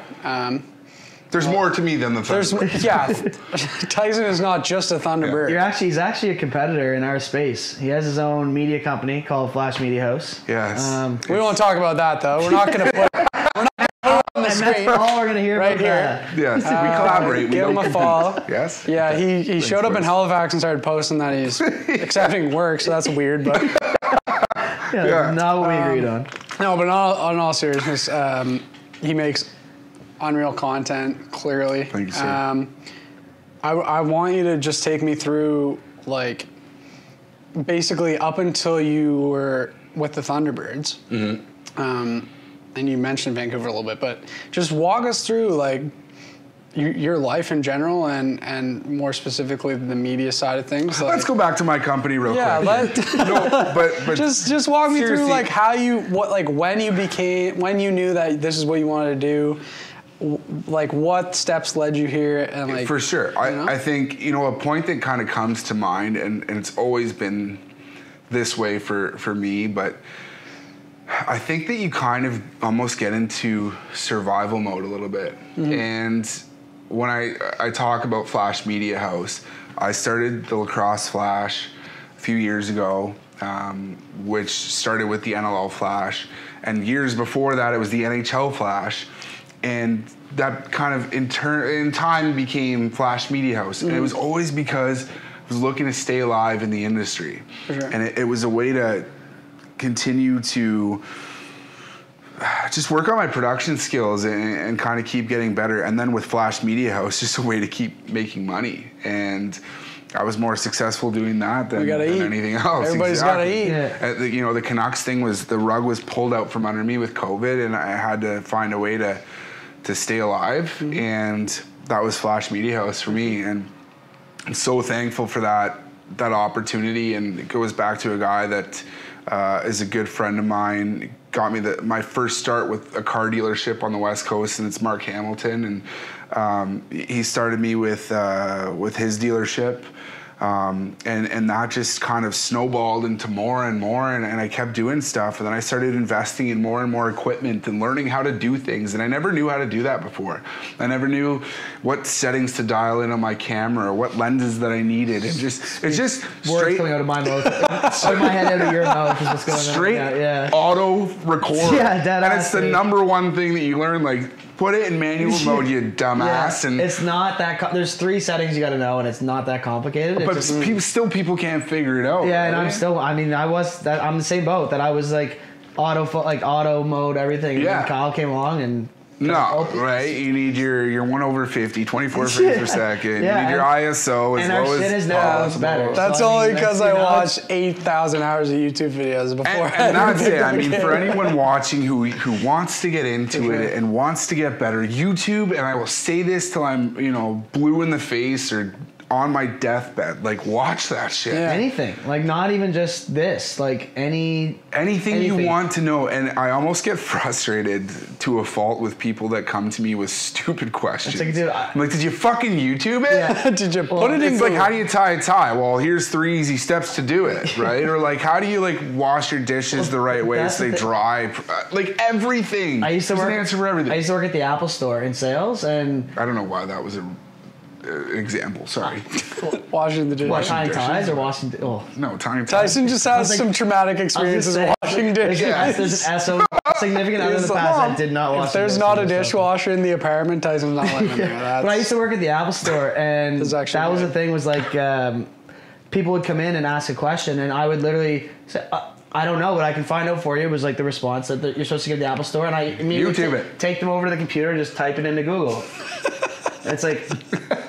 There's more to me than the Thunderbirds. Tyson is not just a Thunderbird. He's actually a competitor in our space. He has his own media company called Flash Media House. Yes. We won't talk about that though. We're not going to put it on the screen. That's all we're going to hear right about here. that. Yes, we collaborate. Give him a follow. Yes. Yeah, he showed up in Halifax and started posting that he's accepting work, so that's weird, but Not what we agreed on. No, but in all seriousness, he makes unreal content, clearly. Thank you, sir. I want you to just take me through, like, basically up until you were with the Thunderbirds. Mm-hmm. And you mentioned Vancouver a little bit, but just walk us through, like, your life in general and more specifically the media side of things. Like, let's go back to my company real quick. But just walk me through, like, when you knew that this is what you wanted to do, like what steps led you here, and like for sure. I think a point that kind of comes to mind, and it's always been this way for me, but I think that you kind of almost get into survival mode a little bit. Mm-hmm. And when I talk about Flash Media House, I started the Lacrosse Flash a few years ago, which started with the NLL Flash. And years before that, it was the NHL Flash. And that kind of in time became Flash Media House. Mm-hmm. And it was always because I was looking to stay alive in the industry. For sure. And it was a way to continue to just work on my production skills and kind of keep getting better. And then with Flash Media House, just a way to keep making money. And I was more successful doing that than anything else. Everybody's got to eat. Yeah. The Canucks thing the rug was pulled out from under me with COVID, and I had to find a way to stay alive. Mm-hmm. And that was Flash Media House for me. And I'm so thankful for that opportunity. And it goes back to a guy that is a good friend of mine. Got me my first start with a car dealership on the West Coast, and it's Mark Hamilton. And he started me with his dealership. And that just kind of snowballed into more and more, and I kept doing stuff, and then I started investing in more and more equipment and learning how to do things, and I never knew how to do that before. I never knew what settings to dial in on my camera or what lenses that I needed. It's just words coming out of my mouth, out my head, out of your mouth is what's going on. Straight auto record. Yeah, dead and ass, it's the number one thing that you learn, like, put it in manual mode, you dumbass. Yeah, and it's not that. There's 3 settings you got to know, and it's not that complicated. But people can't figure it out. Yeah, and I'm still. I mean, I'm the same boat. That I was like auto mode, everything. And then Kyle came along and. No, right? You need your 1/50, 24 frames per second. Yeah, you need your ISO as low as shit is now better. That's only because I watched 8,000 hours of YouTube videos before. And that's it. I mean, for anyone watching who wants to get into it and wants to get better, YouTube, and I will say this till I'm blue in the face or on my deathbed, like watch that shit. Yeah. Anything, like not even just this, like Anything you want to know. And I almost get frustrated to a fault with people that come to me with stupid questions. It's like, dude, I'm like, did you fucking YouTube it? Yeah. Did you put it in? It's like, how do you tie a tie? Well, here's 3 easy steps to do it, right? Or like, how do you like wash your dishes the right way so they dry? Like everything. I used to There's work. an answer for everything. I used to work at the Apple Store in sales, and I don't know why that was an example. Sorry. Washing the dishes. tying ties or washing. Oh, No, tying ties. Tyson just has like- some traumatic experiences say, washing dishes. There's an SO significant other in the past that did not wash. If there's the not a dishes, so- dishwasher in the apartment, Tyson's not living there. But I used to work at the Apple Store, and This is actually that was good. the thing. Was like people would come in and ask a question, and I would literally say, "I don't know, but I can find out for you." It was like the response that you're supposed to give the Apple Store, and I immediately YouTube it. take them over to the computer and just type it into Google. It's like,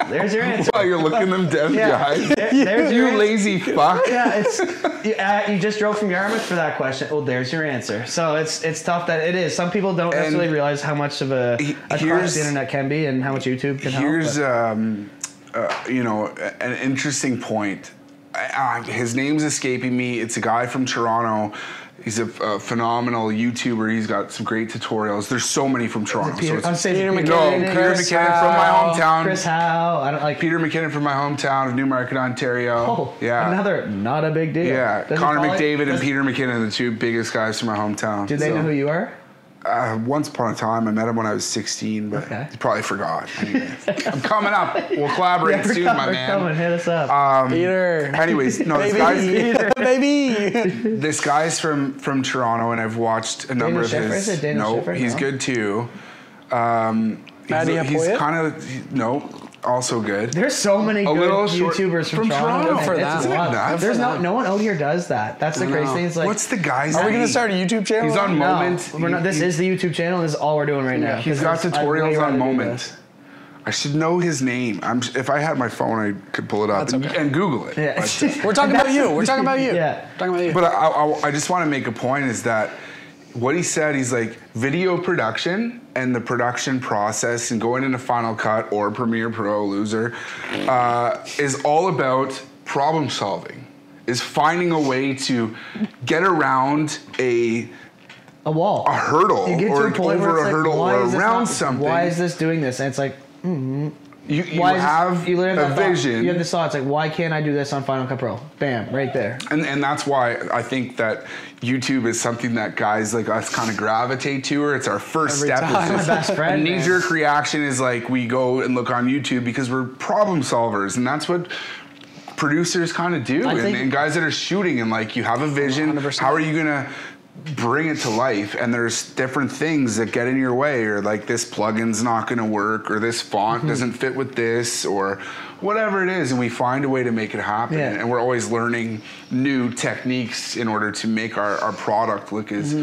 there's your answer. While you're looking them dead in the Yeah. eyes. There's your You answer. lazy fuck. Yeah, it's you just drove from Yarmouth for that question. Well, there's your answer. So it's tough that it is. Some people don't necessarily realize how much of a here's- crutch the internet can be and how much YouTube can help. Here's, but- you know, an interesting point. His name's escaping me. It's a guy from Toronto. He's a phenomenal YouTuber. He's got some great tutorials. There's so many from Toronto. Peter, so I'm it's saying Peter Peter McKinnon, Peter Chris McKinnon from my Howe. hometown. Chris Howe. I don't like Peter McKinnon from my hometown of Newmarket, Ontario. Oh, yeah. another not a big deal. Yeah, Does he Connor follow- McDavid and does- Peter McKinnon, the two biggest guys from my hometown. Do they know who you are? Once upon a time, I met him when I was 16, but Okay. he probably forgot. Anyway, I'm coming up. We'll collaborate soon, my man. Come and hit us up. Peter. Anyways, no, this Baby. guy's, Baby. this guy's from Toronto, and I've watched a number of Schiffer, is his. it Daniel No, Schiffer? he's No? good too. Matty He's Apoya? kind of no, also good. There's so many good little short- YouTubers from from Toronto. Toronto. For It's that. a Isn't it lot. nuts? There's For no that. no one out here does that. That's the I crazy know. thing. It's like, What's the guy's Are we name? going to start a YouTube channel? He's on no, Moment. we're not, this is the YouTube channel. This is all we're doing right now. He's got Because I'd way tutorials rather on do Moment. this. I should know his name. If I had my phone, I could pull it up That's and, okay. and Google it. Yeah. But, We're talking about you. We're talking about you. Yeah. We're talking about you. but I just want to make a point is that what he said, he's like, video production and the production process and going into Final Cut or Premiere Pro, loser, is all about problem solving, is finding a way to get around a wall. hurdle You get to or a point where over it's a like, hurdle why or is this around not- something. Why is this doing this? And it's like, you why is have you literally a have that thought. vision. You have this thought. It's like, why can't I do this on Final Cut Pro? Bam, right there. And that's why I think that YouTube is something that guys like us kind of gravitate to, or it's our first Every step. time. It's My best friend, a man. knee-jerk reaction is like we go and look on YouTube because we're problem solvers, and that's what producers kind of do. I think- And guys that are shooting and like you have a vision, 100%. how are you gonna bring it to life? And there's different things that get in your way, or like this plugin's not gonna work, or this font Mm-hmm. doesn't fit with this, or whatever it is, and we find a way to make it happen. Yeah. And we're always learning new techniques in order to make our product look as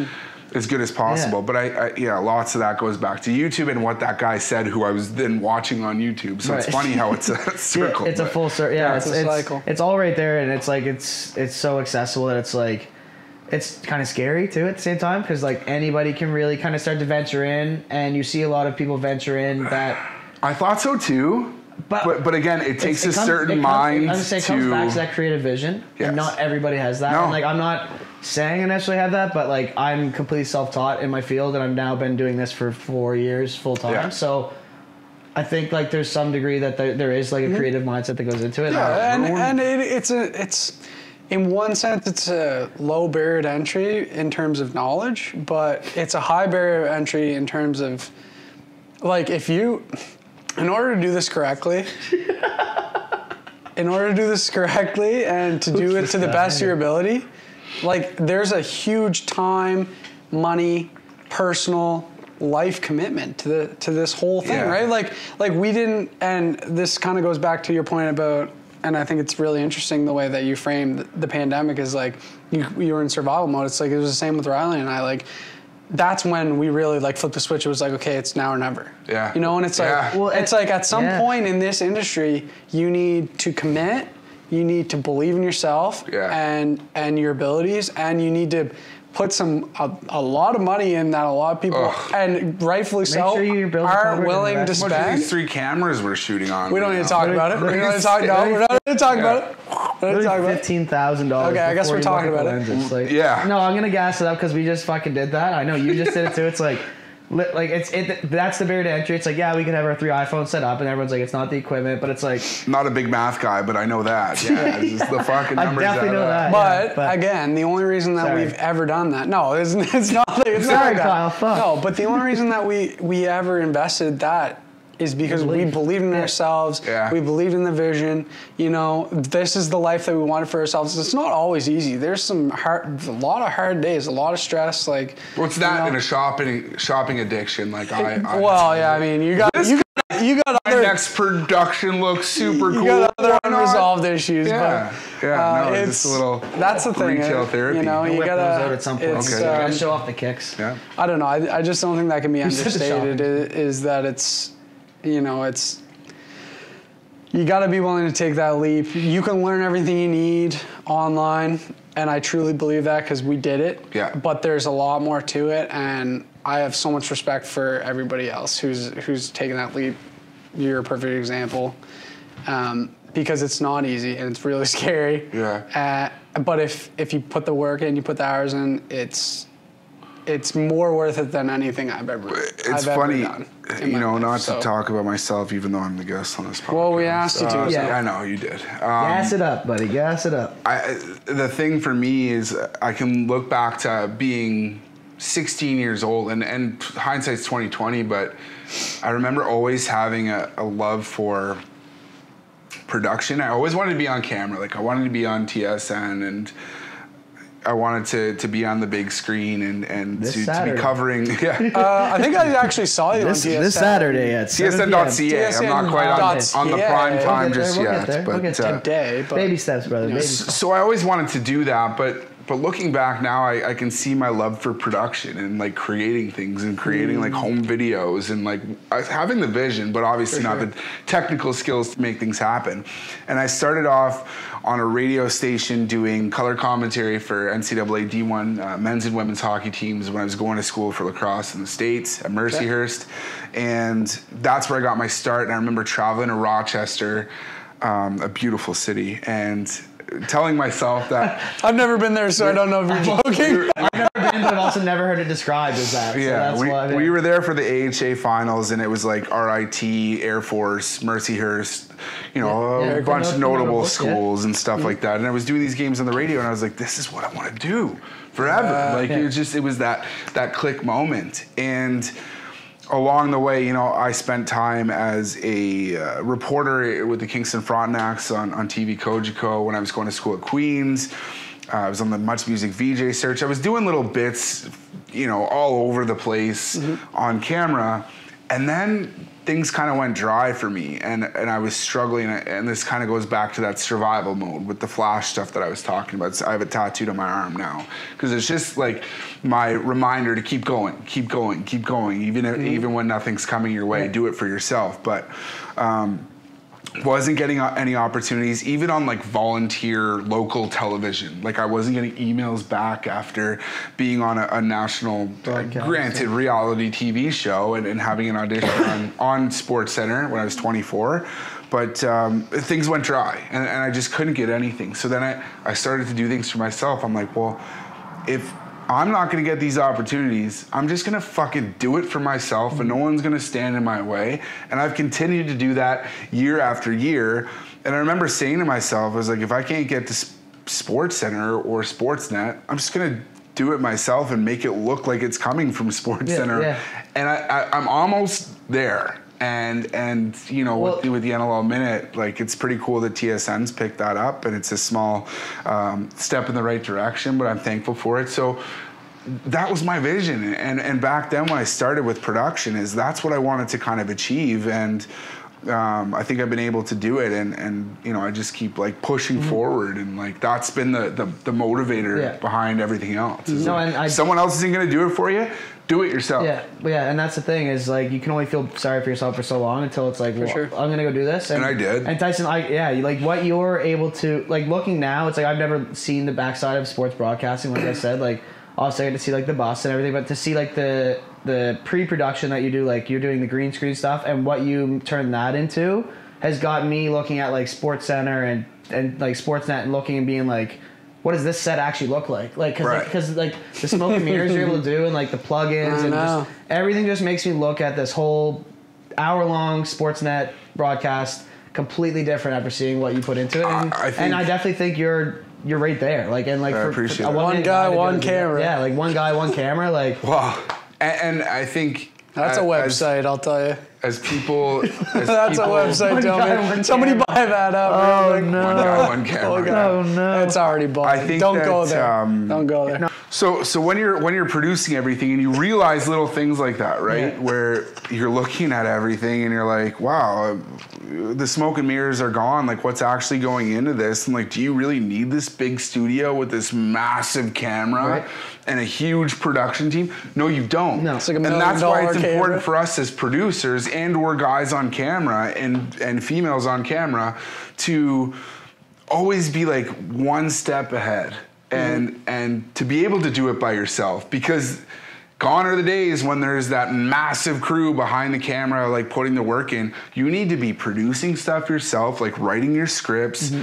good as possible. Mm-hmm. Yeah. But I lots of that goes back to YouTube and what that guy said, who I was then watching on YouTube. So it's Right. funny how it's a circle. Yeah, it's a but- full circle. Yeah, it's a cycle. It's all right there, and it's like it's so accessible that it's like it's kind of scary too at the same time, because like anybody can really kind of start to venture in, and you see a lot of people venture in that. I thought so too. But again, it takes a certain mind I'm saying it comes back to that creative vision, Yes. and not everybody has that. No. And like I'm not saying I necessarily have that, but like I'm completely self-taught in my field, and I've now been doing this for 4 years full time. Yeah. So I think like there's some degree that there is like a creative mindset that goes into it. Yeah, and it's in one sense it's a low barrier to entry in terms of knowledge, but it's a high barrier to entry in terms of like in order to do this correctly, and to do it to the best of your ability, like there's a huge time, money, personal life commitment to this whole thing, Yeah. right? Like we didn't, and this kind of goes back to your point about, and I think it's really interesting the way that you framed the pandemic is like you were in survival mode. It's like it was the same with Riley and I. Like that's when we really like flipped the switch. It was like, okay, it's now or never. Yeah. You know, and it's like Yeah. Well, it's like at some yeah. point in this industry, you need to commit. You need to believe in yourself Yeah. and your abilities, and you need to put a lot of money in that a lot of people, and rightfully so, sure you build aren't willing to How much are spend. these 3 cameras we're shooting on? We don't right need to now? talk about it. We're not going to talk about it. We're not going to talk about it. We're not going to talk about it. $15,000. Okay, I guess we're talking about it. Like, Yeah. No, I'm gonna gas it up because we just fucking did that. I know you just did it too. It's like that's the barrier to entry. It's like, yeah, we can have our 3 iPhones set up, and everyone's like, it's not the equipment, but it's like, I'm not a big math guy, but I know that. Yeah, it's just the fucking I numbers. definitely know that. But again, the only reason that Sorry. we've ever done that, no, it's not like it's not Sorry, like that. Kyle, fuck. No, but the only reason that we ever invested that is because we believed in ourselves. Yeah. We believed in the vision. You know, this is the life that we wanted for ourselves. It's not always easy. There's a lot of hard days, a lot of stress. Like, What's that in a shopping addiction? Like well, yeah, I mean, you got my other next production looks super cool. you got other Why not? unresolved issues. Yeah, but, no, it's just a little. That's the thing. retail therapy. You know, We'll you whip those out gotta at some point. it's, Okay. Gotta show off the kicks. Yeah. I don't know. I just don't think that can be said the understated. Is that it's, you know, it's, you got to be willing to take that leap. You can learn everything you need online, and I truly believe that because we did it. Yeah. But there's a lot more to it, and I have so much respect for everybody else who's taken that leap. You're a perfect example, because it's not easy and it's really scary. Yeah. But if you put the work in, you put the hours in, it's more worth it than anything I've ever funny, done. you know, not to talk about myself, even though I'm the guest on this podcast. Well, we asked you to. Yeah. I know you did. Gas it up, buddy. Gas it up. The thing for me is I can look back to being 16 years old, and hindsight's 20/20, but I remember always having a love for production. I always wanted to be on camera. Like, I wanted to be on TSN, and I wanted to be on the big screen and to be covering. Yeah. I think I actually saw you on TSN. This Saturday at TSN.ca. I'm not quite on the prime time just yet. But Today, but baby steps, brother. Baby steps. so I always wanted to do that, but looking back now, I can see my love for production and like creating things and creating like home videos and like having the vision, but obviously not the technical skills to make things happen. And I started off on a radio station doing color commentary for NCAA D1 men's and women's hockey teams when I was going to school for lacrosse in the States at Mercyhurst. And that's where I got my start. And I remember traveling to Rochester, a beautiful city, and telling myself that I've never been there, so I don't know if you're joking. I've never been, but I've also never heard it described as that. Yeah, so that's we were there for the AHA finals, and it was like RIT, Air Force, Mercyhurst, you know, a bunch of notable schools and stuff like that. And I was doing these games on the radio, and I was like, this is what I want to do forever. It was that click moment. And along the way, you know, I spent time as a reporter with the Kingston Frontenacs on TV Kojiko when I was going to school at Queen's. I was on the Much Music VJ search. I was doing little bits, you know, all over the place on camera. And then things kind of went dry for me, and I was struggling, and this kind of goes back to that survival mode with the Flash stuff that I was talking about. So I have it tattooed on my arm now because it's just like my reminder to keep going, even when nothing's coming your way. Do it for yourself. But wasn't getting any opportunities, even on like volunteer local television. Like, I wasn't getting emails back after being on a national, granted, reality TV show and having an audition on SportsCenter when I was 24. But things went dry, and I just couldn't get anything. So then I started to do things for myself. I'm like, well, if I'm not going to get these opportunities, I'm just going to fucking do it for myself, and no one's going to stand in my way. And I've continued to do that year after year. And I remember saying to myself, I was like, if I can't get to SportsCenter or Sportsnet, I'm just going to do it myself and make it look like it's coming from SportsCenter. And I'm almost there. And you know, with the NLL Minute, like, it's pretty cool that TSN's picked that up, and it's a small step in the right direction, but I'm thankful for it. So that was my vision. And back then when I started with production, that's what I wanted to kind of achieve. And I think I've been able to do it, and you know, I just keep like pushing forward, and like that's been the motivator behind everying else. Someone else isn't going to do it for you. Do it yourself. Yeah, and that's the thing is, like, you can only feel sorry for yourself for so long until it's like, I'm gonna go do this. And I did. And Tyson, like what you're able to, like, looking now, it's like I've never seen the backside of sports broadcasting. Like I said, like obviously I get to see like the bus and everything, but to see like the pre-production that you do, like you're doing the green screen stuff and what you turn that into has got me looking at like Sports Center and like Sportsnet and looking and being like, what does this set actually look like? Like, because like the smoke and mirrors you're able to do and like the plugins and just everything just makes me look at this whole hour-long Sportsnet broadcast completely different after seeing what you put into it. And I definitely think you're right there. Like, and like for one guy, one camera. Yeah, like one guy, one camera. Like, wow. And I think that's a website, I'll tell you. As people, that's a website. Somebody buy that up. Oh no! One guy, one camera. Oh no! It's already bought. I think Don't go there. Don't go there. No. So when you're producing everything and you realize little things like that, right? Yeah. Where you're looking at everything and you're like, wow, the smoke and mirrors are gone. Like, what's actually going into this? And like, do you really need this big studio with this massive camera and a huge production team? No, you don't. No, it's like and that's why it's important for us as producers and or guys on camera and females on camera to always be like one step ahead. And to be able to do it by yourself, because gone are the days when there's that massive crew behind the camera, like putting the work in. You need to be producing stuff yourself, like writing your scripts,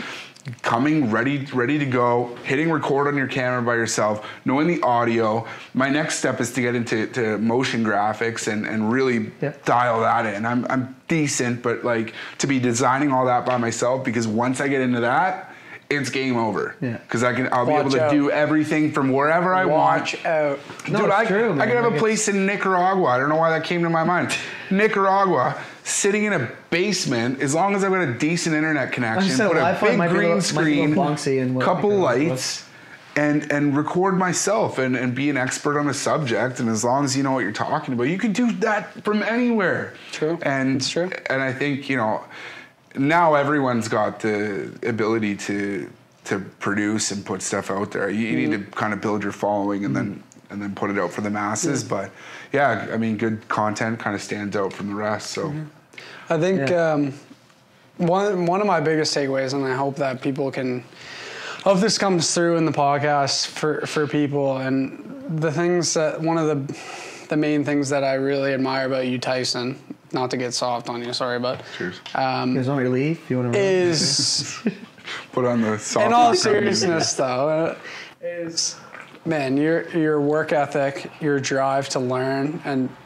coming ready to go, hitting record on your camera by yourself, knowing the audio. My next step is to get into motion graphics and really dial that in. I'm decent, but like to be designing all that by myself, because once I get into that, it's game over. Yeah. Because I'll be able to do everything from wherever I want. Watch out. Dude, I could have a place in Nicaragua. I don't know why that came to my mind. Nicaragua, sitting in a basement, as long as I've got a decent internet connection, put a big green screen, couple lights, and record myself and be an expert on a subject. And as long as you know what you're talking about, you can do that from anywhere. True. And it's true. And I think, now everyone's got the ability to produce and put stuff out there. You need to kind of build your following and then put it out for the masses. But yeah, I mean, good content kind of stands out from the rest. So I think one of my biggest takeaways, and I hope that people can, hope this comes through in the podcast for people, and the things that one of the main things that I really admire about you, Tyson. Not to get soft on you, sorry, but cheers. You guys want me to leave? You want to is put on the soft. In all seriousness, though, is man, your work ethic, your drive to learn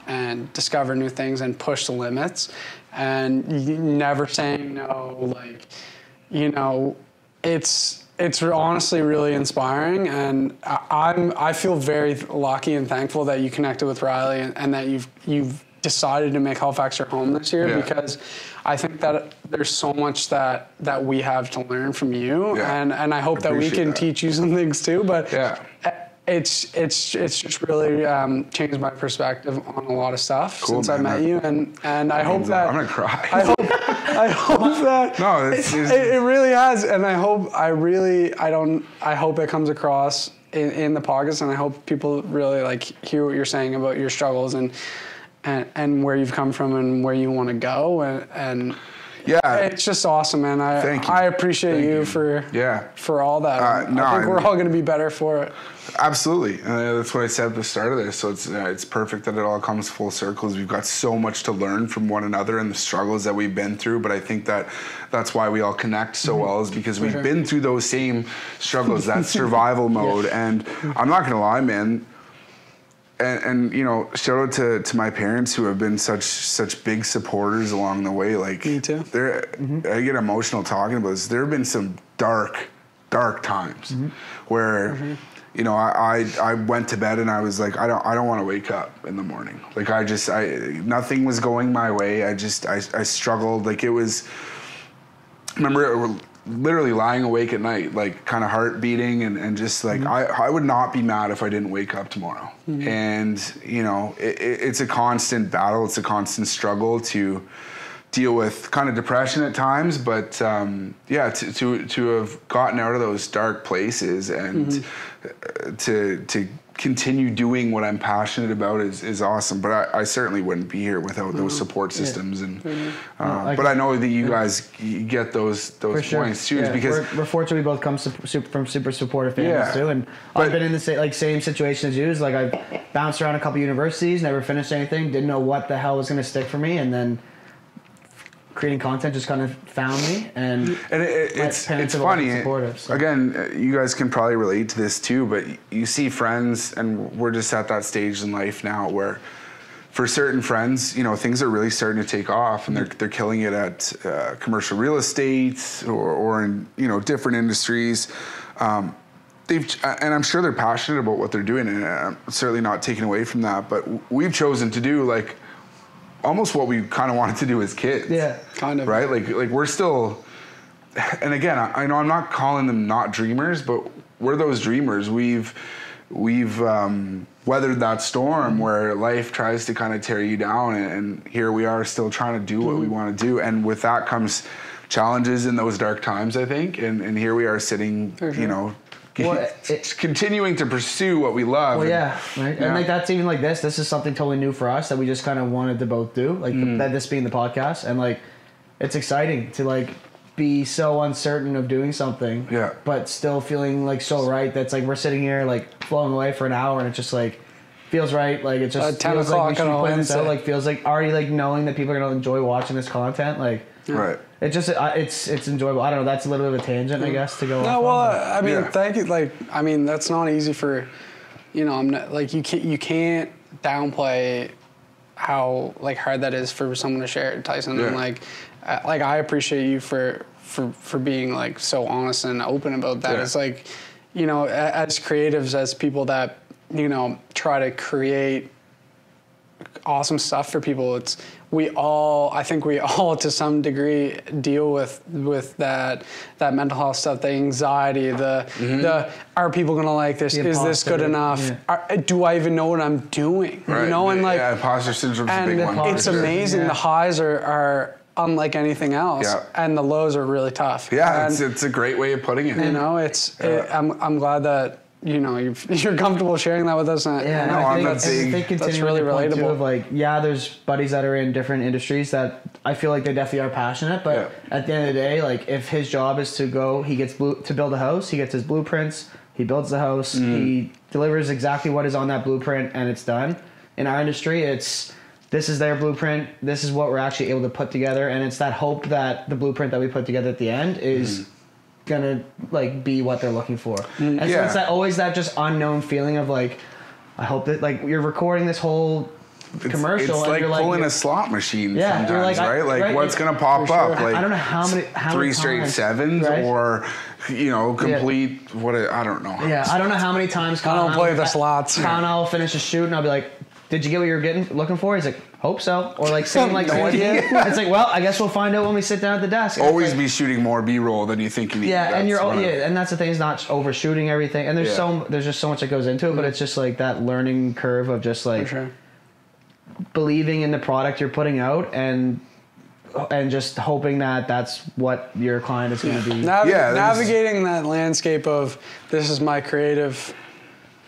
and discover new things and push the limits, and you never saying no. Like, it's honestly really inspiring, and I feel very lucky and thankful that you connected with Riley and that you've decided to make Halifax your home this year, because I think that there's so much that we have to learn from you, and I hope that we can teach you some things too. But it's just really changed my perspective on a lot of stuff since I met you, and I hope that I'm gonna cry. I hope that no, it really has, and I hope it comes across in the podcast, and I hope people really like hear what you're saying about your struggles and where you've come from and where you want to go, and it's just awesome, man. I appreciate you for all that. I think we're all going to be better for it. Absolutely, that's what I said at the start of this. So it's perfect that it all comes full circle. We've got so much to learn from one another and the struggles that we've been through. But I think that's why we all connect so well, is because we've been through those same struggles, that survival mode. And I'm not going to lie, man. And shout out to my parents who have been such big supporters along the way. Like, me too. I get emotional talking about this. There have been some dark times where I went to bed and I was like, I don't want to wake up in the morning. Like, nothing was going my way. I struggled. Like, it was. I remember literally lying awake at night, like kind of heart beating and just like, I would not be mad if I didn't wake up tomorrow. And, it's a constant battle. It's a constant struggle to deal with kind of depression at times, but to have gotten out of those dark places and to continue doing what I'm passionate about is awesome. But I certainly wouldn't be here without those support systems. And but I know that you guys get those points too, because we're fortunate we both come from super supportive families too. And I've been in the same situation as you. Is like I've bounced around a couple universities, never finished anything, didn't know what the hell was going to stick for me, and then creating content just kind of found me, and it's funny. So. Again, you guys can probably relate to this too, but you see friends, and we're just at that stage in life now where, for certain friends, you know, things are really starting to take off, and they're killing it at commercial real estate or in, you know, different industries. And I'm sure they're passionate about what they're doing, and I'm certainly not taking away from that. But we've chosen to do like almost what we kind of wanted to do as kids. Yeah, kind of. Right? Like we're still, and again, I know I'm not calling them not dreamers, but we're those dreamers. We've weathered that storm where life tries to kind of tear you down, and here we are still trying to do what we want to do. And with that comes challenges in those dark times, I think. And here we are sitting, you know, continuing to pursue what we love. Well, right. And like that's even like this is something totally new for us that we just kind of wanted to both do, like this being the podcast, and like it's exciting to like be so uncertain of doing something, but still feeling like so right. That's like we're sitting here like flowing away for an hour, and it just like feels right. Like it just 10 feels like we should o'clock be putting this out. Like feels like already like knowing that people are gonna enjoy watching this content. Like right. It just it's enjoyable. I don't know. That's a little bit of a tangent, I guess, to go. No, well, I mean, thank you. Like, I mean, that's not easy for, you know, I'm not like you can't downplay how like hard that is for someone to share, Tyson. And like I appreciate you for being like so honest and open about that. It's like, you know, as creatives, as people that, you know, try to create awesome stuff for people, I think we all to some degree deal with that mental health stuff, the anxiety, the are people gonna like this? Is this good enough? Do I even know what I'm doing? Right. You know, and like imposter syndrome's a big one. It's amazing. The highs are unlike anything else, and the lows are really tough. Yeah, it's a great way of putting it. You know, I'm glad that, you know, you're comfortable sharing that with us. And I think that's really relatable. Of like, there's buddies that are in different industries that I feel like they definitely are passionate, but at the end of the day, like if his job is to go, he gets to build a house, he gets his blueprints, he builds the house, he delivers exactly what is on that blueprint, and it's done. In our industry, this is their blueprint, this is what we're actually able to put together, and it's that hope that the blueprint that we put together at the end is gonna like be what they're looking for. And so it's always that just unknown feeling of like, I hope that like you're recording this whole commercial. It's and like you're pulling a slot machine sometimes, like, right? Like what's gonna pop up? Like I don't know how many three straight sevens, or you know, complete what I don't know. Yeah, I don't know how many times I don't play the slots. I'll finish a shoot and I'll be like, did you get what you were looking for? He's like, hope so. Or like saying like, no idea. It's like, well, I guess we'll find out when we sit down at the desk. And always be shooting more B-roll than you think you need. Yeah, and and that's the thing, is not overshooting everything. And there's just so much that goes into it, but it's just like that learning curve of just like believing in the product you're putting out and just hoping that that's what your client is going to be. Navigating that landscape of this is my creative.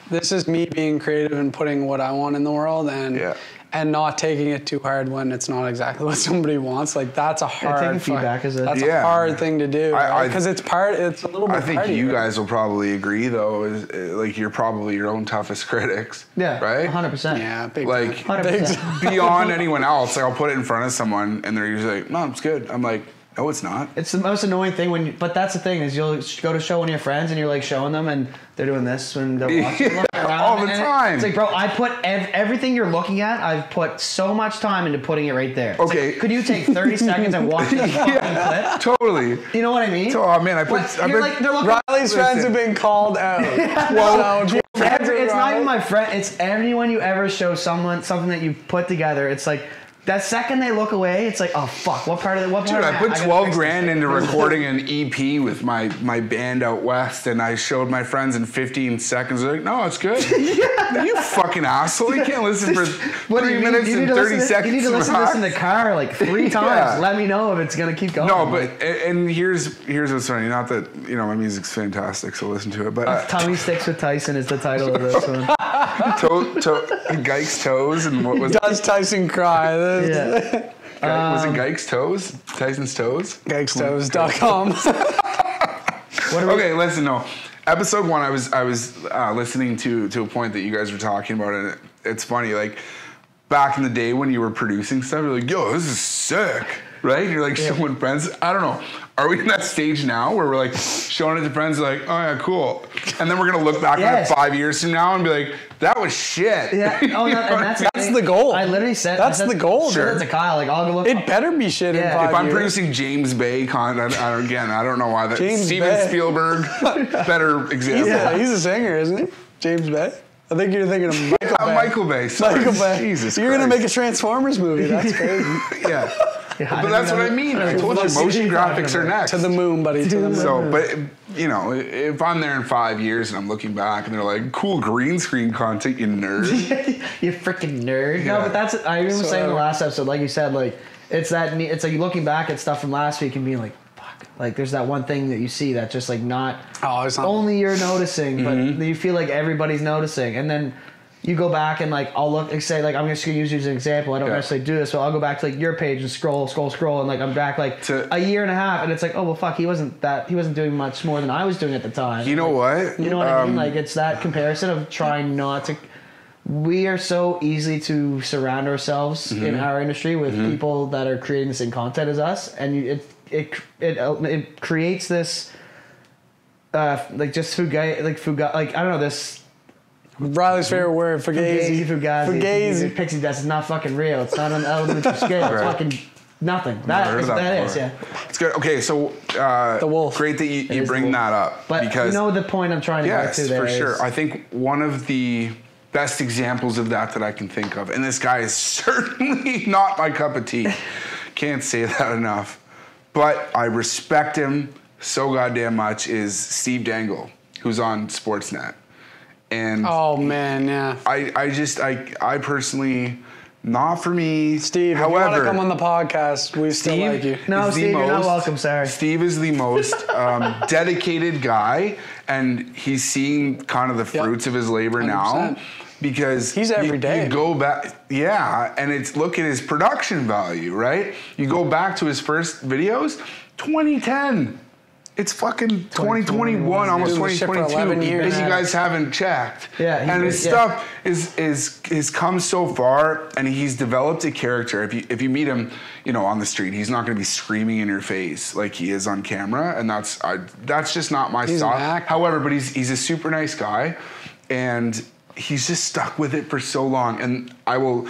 This is me being creative and putting what I want in the world, and not taking it too hard when it's not exactly what somebody wants. Like that's a hard taking feedback that's a hard thing to do, because it's a little bit. I think you guys will probably agree though, is like you're probably your own toughest critics. Yeah, right. 100%. Yeah, big like 100%. Beyond anyone else. Like I'll put it in front of someone and they're usually like, "No, it's good." I'm like, "No, it's not." It's the most annoying thing but that's the thing, is you'll go to show one of your friends and you're like showing them and they're doing this when they're watching all the time. It's like, bro, I put everything you're looking at, I've put so much time into putting it right there. Okay. Like, could you take 30 seconds and watch this fucking clip? Totally. You know what I mean? Oh man, Riley's friends have been called out. Well, it's not even my friend. It's everyone you ever show someone something that you put together. It's like, that second they look away, it's like, oh fuck, what part of it? Dude, I put 12 grand into recording an EP with my band out west, and I showed my friends in 15 seconds. They're like, no, it's good. You fucking asshole. You can't listen for 3 minutes and 30 seconds. You need to listen to this in the car like 3 times. Let me know if it's going to keep going. No, but, and here's what's funny. Not that, you know, my music's fantastic, so listen to it. But Tummy Sticks with Tyson is the title of this one. Geick's toes, and what was it? Does Tyson cry? Yeah. Was it Geick's toes? Tyson's toes? GeicksToes.com. Okay, listen, no. Episode 1, I was listening to a point that you guys were talking about, and it's funny, like, back in the day when you were producing stuff, you're like, yo, this is sick, right? You're like showing friends. I don't know. Are we in that stage now where we're like showing it to friends, like, oh yeah, cool, and then we're gonna look back on it 5 years from now and be like, that was shit. Yeah. Oh, no, and That's the goal. I literally said That's the goal. Sure. Dude. To Kyle, like, I'll go look. It better be shit in 5 years. If I'm producing James Bay content, I don't know why that. James Steven Bay. Spielberg, better example. Yeah, he's a singer, isn't he? James Bay. I think you're thinking of Michael Bay. Michael Bay. Sorry. Michael Bay. Jesus You're gonna Christ. make a Transformers movie. That's crazy. Yeah. But that's what I mean. I told you, motion graphics are next. To the moon, buddy. To the moon. So, but you know, if I'm there in 5 years and I'm looking back and they're like, "Cool green screen content, you nerd." You freaking nerd. Yeah. No, but that's. I even was saying in the last episode, like you said, like it's that. It's like you're looking back at stuff from last week and being like, "Fuck!" Like there's that one thing that you see that's just like not. It's not only you're noticing, but you feel like everybody's noticing, and then. You go back and like I'll look and say like I'm just gonna use you as an example. I don't necessarily do this, so I'll go back to like your page and scroll, and like I'm back like a year and a half, and it's like, oh well, fuck, he wasn't doing much more than I was doing at the time. You know what? You know what I mean? Like it's that comparison of trying not to. We are so easy to surround ourselves in our industry with people that are creating the same content as us, and it creates this like just fugazi, like I don't know this. Riley's favorite word, fugazi. Pixie dust is not fucking real. It's not on an elementary scale. It's fucking nothing. That is, yeah. It's good. Okay, so the wolf. Great that you bring that up. But because, you know the point I'm trying to get to there. Yes, for sure. I think one of the best examples of that I can think of, and this guy is certainly not my cup of tea. Can't say that enough. But I respect him so goddamn much, is Steve Dangle, who's on Sportsnet. And oh man, yeah. I personally, not for me. Steve, however, if you want to come on the podcast, we still like you. No, Steve, you're not welcome. Sorry. Steve is the most dedicated guy, and he's seeing kind of the fruits of his labor 100%. Now. Because he's every day. You go back, and look at his production value, right? You go back to his first videos, 2010. It's fucking 2021, almost 2022. Years, you guys haven't checked. Yeah, and his stuff is come so far, and he's developed a character. If you meet him, on the street, he's not going to be screaming in your face like he is on camera, and that's just not my style. However, but he's a super nice guy, and he's just stuck with it for so long. And I will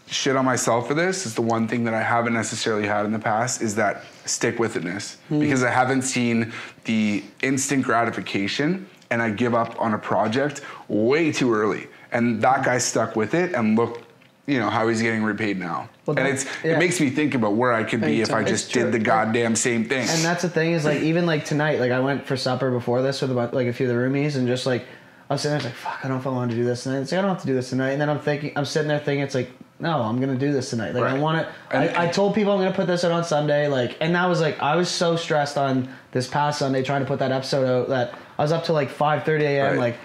shit on myself for this. It's the one thing that I haven't necessarily had in the past is that stick-with-itness, because I haven't seen the instant gratification, and I give up on a project way too early. And that guy stuck with it, and look, how he's getting repaid now. Well, and it makes me think about where I could be if I just did the goddamn same thing. And that's the thing is like even like tonight, like I went for supper before this with like a few of the roomies, and just like I was sitting there, I was like, fuck, I don't know if I want to do this tonight. It's like, I don't have to do this tonight. And then I'm sitting there thinking, it's like, no, I'm going to do this tonight. Like, I want it. I told people I'm going to put this out on Sunday. Like, and that was like, I was so stressed on this past Sunday trying to put that episode out that I was up to like 5:30 a.m. Like,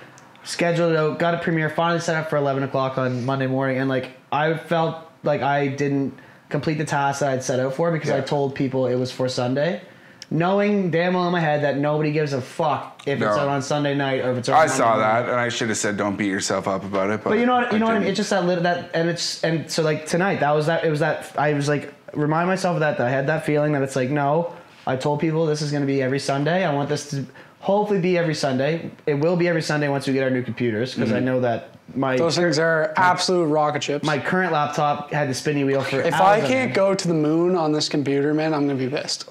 scheduled it out, got a premiere, finally set up for 11 o'clock on Monday morning. And like, I felt like I didn't complete the task that I'd set out for because I told people it was for Sunday. Knowing damn well in my head that nobody gives a fuck if it's out on Sunday night or if it's out on Monday saw morning. that, and I should have said don't beat yourself up about it. But you know what I mean? It's just and so like tonight, I was like remind myself of that I had that feeling that it's like, no, I told people this is going to be every Sunday. I want this to hopefully be every Sunday. It will be every Sunday once we get our new computers, because I know that those things are absolute rocket ships. My current laptop had the spinny wheel for If I can't go to the moon on this computer, man, I'm going to be pissed.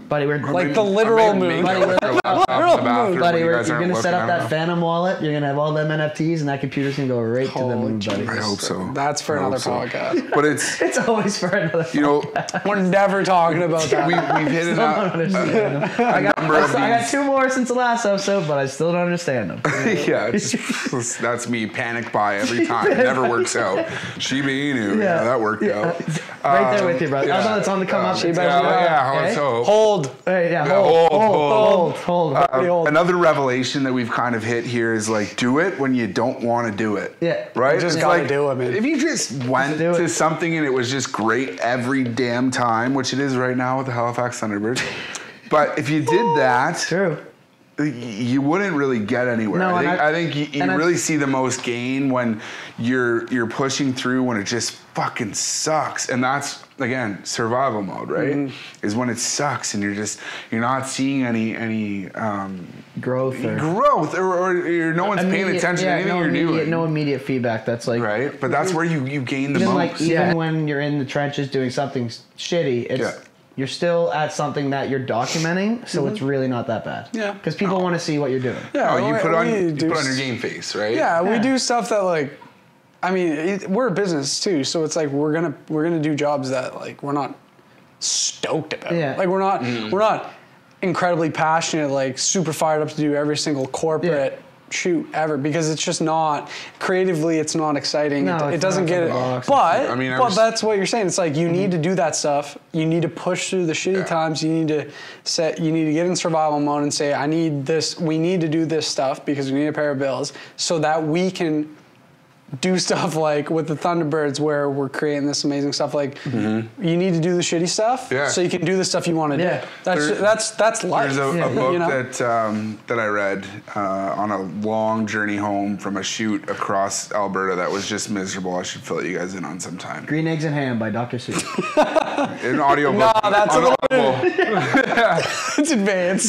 Buddy, we're like the literal moon. Buddy, you're going to set up that Phantom wallet. You're going to have all them NFTs, and that computer's going to go right to the moon, buddy. I hope so. That's for another podcast. But it's always for another podcast. We're never talking about that. We've hit it up. I got two more since the last episode, but I still don't understand them. Yeah, that's me. Panic buy every time. It never works out. Shiba Inu. Yeah, that worked out. Right there with you, brother. I thought it's on the come up. Yeah, let's hope. Hold. Hey, yeah, hold. hold. Pretty old. Another revelation that we've kind of hit here is like, do it when you don't want to do it. Yeah. Right? You just It's gotta like, do it, man. If you just went do it. to something and it was just great every damn time, which it is right now with the Halifax Thunderbirds, but if you did that, True. you wouldn't really get anywhere. No, I think you really see the most gain when you're pushing through when it just fucking sucks, and that's again survival mode, right? Is when it sucks and you're not seeing any Growth or no one's paying attention to anything you're doing. No immediate feedback. That's like Right, but that's where you gain the even most. even when you're in the trenches doing something shitty, it's you're still at something that you're documenting, so it's really not that bad. Yeah. Because people want to see what you're doing. Yeah, you put on we do your game face, right? Yeah, we do stuff that like, I mean, we're a business too, so it's like we're gonna do jobs that like we're not stoked about. Yeah. Like we're not incredibly passionate, like super fired up to do every single corporate shoot ever, because it's just not creatively, it's not exciting. No, it it's doesn't not get for it. the box. But I mean, but that's what you're saying. It's like you need to do that stuff. You need to push through the shitty times. You need to get in survival mode and say, I need this. We need to do this stuff because we need to pay our bills, so that we can do stuff like with the Thunderbirds where we're creating this amazing stuff. Like you need to do the shitty stuff so you can do the stuff you want to do. That's life. There's a book you know? that I read on a long journey home from a shoot across Alberta that was just miserable. I should fill you guys in on sometime. Green Eggs and Ham by Dr. Seuss. An audio book. No, that's a little bit. It's advanced.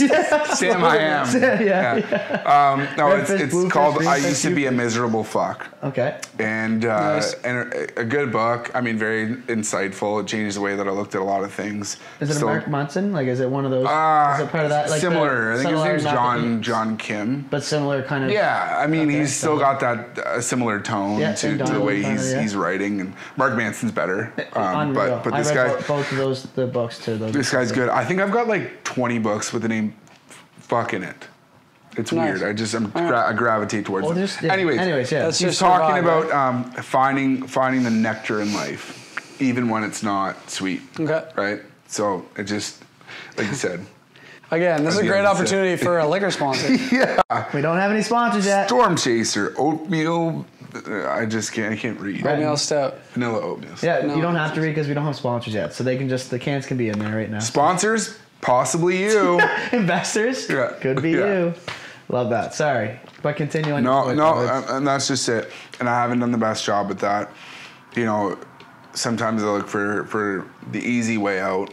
Sam I am. No, Red fish, it's blue called fish, I green Used fish, to Be blue a Miserable Fuck. Okay. And Nice. and a good book. I mean, very insightful. It changed the way that I looked at a lot of things. Is it a Mark Munson? Like, is it one of those? Is it part of that? Like Similar. I think his name's John. John Kim. But similar kind of. Yeah, I mean, Okay, he's still got that similar tone to the way he's writing, and Mark Manson's better. Unreal. But I this read guy, both of the books too. this guy's good. I think I've got like 20 books with the name "fuck" in it. It's Nice. weird. I gravitate towards Well, them. just, yeah. Anyways, yeah. That's he's just talking survival. about finding the nectar in life, even when it's not sweet. Okay. Right. So it just, like you said. Again, this is a Yeah, great that's opportunity for a liquor sponsor. We don't have any sponsors yet. Storm Chaser, oatmeal. I can't read. Oatmeal stout. Vanilla oatmeal. Yeah, No. you don't have to read because we don't have sponsors yet. So they can just, the cans can be in there right now. Sponsors, possibly you. Investors? Yeah. Could be Yeah. you. Love that. Sorry. But continue on. No, your no, point. and that's just it. And I haven't done the best job at that. You know, sometimes I look for the easy way out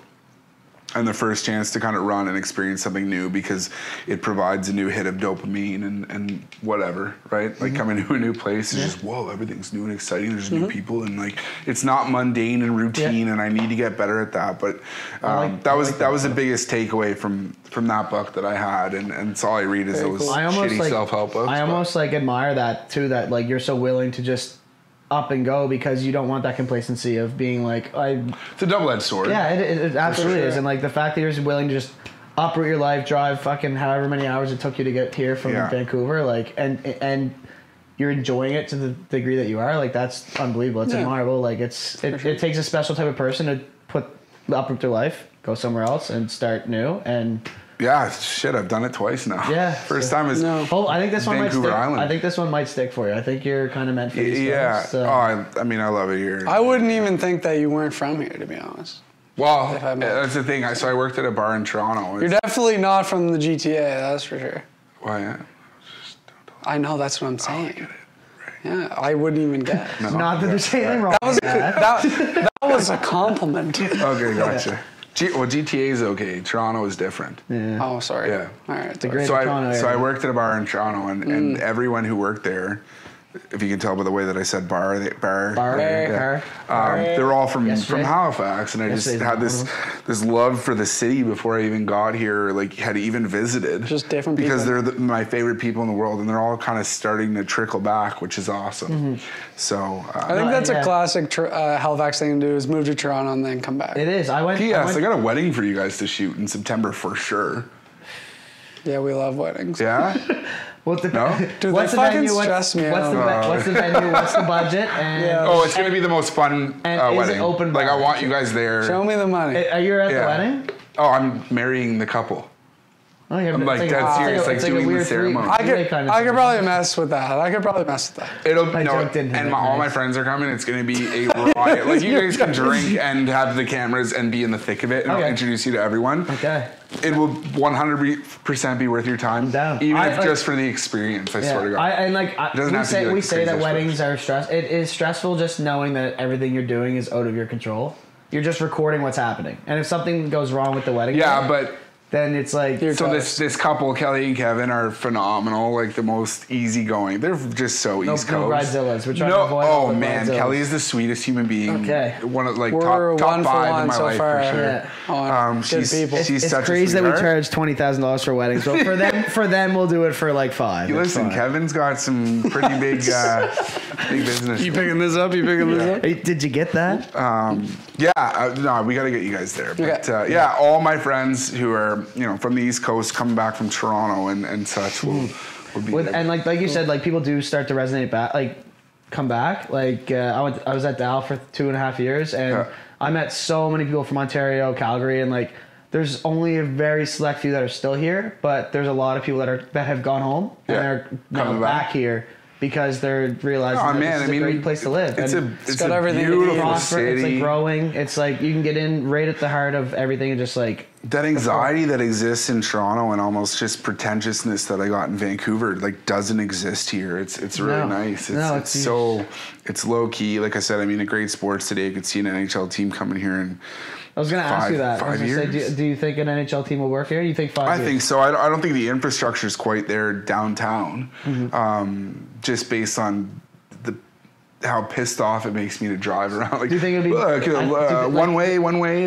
and the first chance to kind of run and experience something new because it provides a new hit of dopamine and whatever, right? Like coming to a new place is just, whoa, everything's new and exciting. There's new people and like it's not mundane and routine and I need to get better at that. But that was the biggest takeaway from that book that I had, and it's all I read is those shitty self-help books. I almost like admire that too, that like you're so willing to just up and go because you don't want that complacency of being like it's a double-edged sword. Yeah, it absolutely is. And like the fact that you're willing to just uproot your life, drive fucking however many hours it took you to get here from Vancouver, like and you're enjoying it to the degree that you are, like that's unbelievable. It's admirable. Like it takes a special type of person to uproot their life, go somewhere else and start new. And yeah, shit, I've done it twice now. Yeah. First time is Oh, I think this one Vancouver might stick. Island. I think this one might stick for you. I think you're kind of meant for these yeah. films, so. I mean, I love it here. I wouldn't even think that you weren't from here, to be honest. Well, that's the thing. So I worked at a bar in Toronto. You're definitely not from the GTA, that's for sure. Why? Yeah. I know, that's what I'm saying. I get it. Right. Yeah, I wouldn't even get it. No. Not that there's anything wrong. That was a compliment. Okay, gotcha. Well, GTA is okay. Toronto is different. Yeah. Oh, sorry. Yeah. All right. The great So Toronto I area. worked at a bar in Toronto, and everyone who worked there, if you can tell by the way that I said bar, they're all from Halifax, and I just had this love for the city before I even got here, like had even visited. Just different because people. they're my favorite people in the world, and they're all kind of starting to trickle back, which is awesome. So I think that's a classic Halifax thing to do is move to Toronto and then come back. It is. P.S. I got a wedding for you guys to shoot in September for sure. Yeah, we love weddings. Yeah. What's the Dude, what's they the fucking venue? stress me What's out. the venue? What's the budget? And Yeah. Oh, it's gonna be the most fun and is it wedding. open Like bar? I want you guys there. Show me the money. Are you at the Yeah. wedding? Oh, I'm marrying the couple. Oh, yeah, I'm like dead serious, like doing the ceremony. I could probably mess with that. All my friends are coming. It's going to be a riot. Like you guys can drink and have the cameras and be in the thick of it, and I'll introduce you to everyone. Okay. It will 100% be worth your time, even if just for the experience. I swear to God. We say that weddings are stressful. It is stressful just knowing that everything you're doing is out of your control. You're just recording what's happening, and if something goes wrong with the wedding, then it's like this couple, Kelly and Kevin, are phenomenal. Like the most easygoing. They're just so East Coast. Bridezillas. We're trying to avoid oh man, Kelly is the sweetest human being. Okay, one of we're top 5 in my so life far. for sure. She's it's such crazy a that we charge $20,000 for weddings, but for them we'll do it for like $5. Listen, Kevin's got some pretty big business. You picking this up? Hey, did you get that? No, we got to get you guys there. But all my friends who are from the East Coast coming back from Toronto and such will be there. And like you said, like people do start to resonate back, like come back. Like I was at Dal for 2.5 years, and I met so many people from Ontario, Calgary, and like there's only a very select few that are still here, but there's a lot of people that have gone home and are now back here. Because they're realizing this is a great place to live. It's got everything beautiful city. It's like growing. It's like you can get in right at the heart of everything and just like... That anxiety that exists in Toronto and almost just pretentiousness that I got in Vancouver like doesn't exist here. It's really nice. It's low key. Like I said, a great sports today. I could see an NHL team coming here and... I was going to ask you that. 5 years. Do you think an NHL team will work here? You think 5 years? I think so. I don't think the infrastructure is quite there downtown. Just based on how pissed off it makes me to drive around. Like, do you think it'd be one way?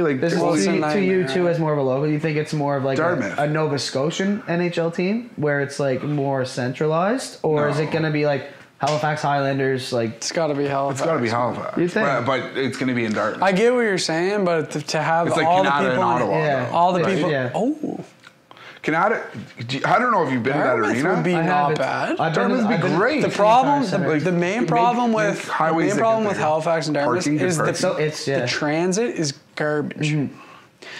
Like this is to you too as more of a local. Do you think it's more of like a Nova Scotian NHL team where it's like more centralized, or is it going to be like Halifax Highlanders? Like it's got to be Halifax. It's got to be Halifax. You think? But it's going to be in Dartmouth. I get what you're saying, but to have it's like all Canada the people and Ottawa, all the people. Yeah. Oh. Canada, I don't know if you've been to that arena. Would be not bad. Dartmouth would be great. The main problem with Halifax and Dartmouth is the transit is garbage.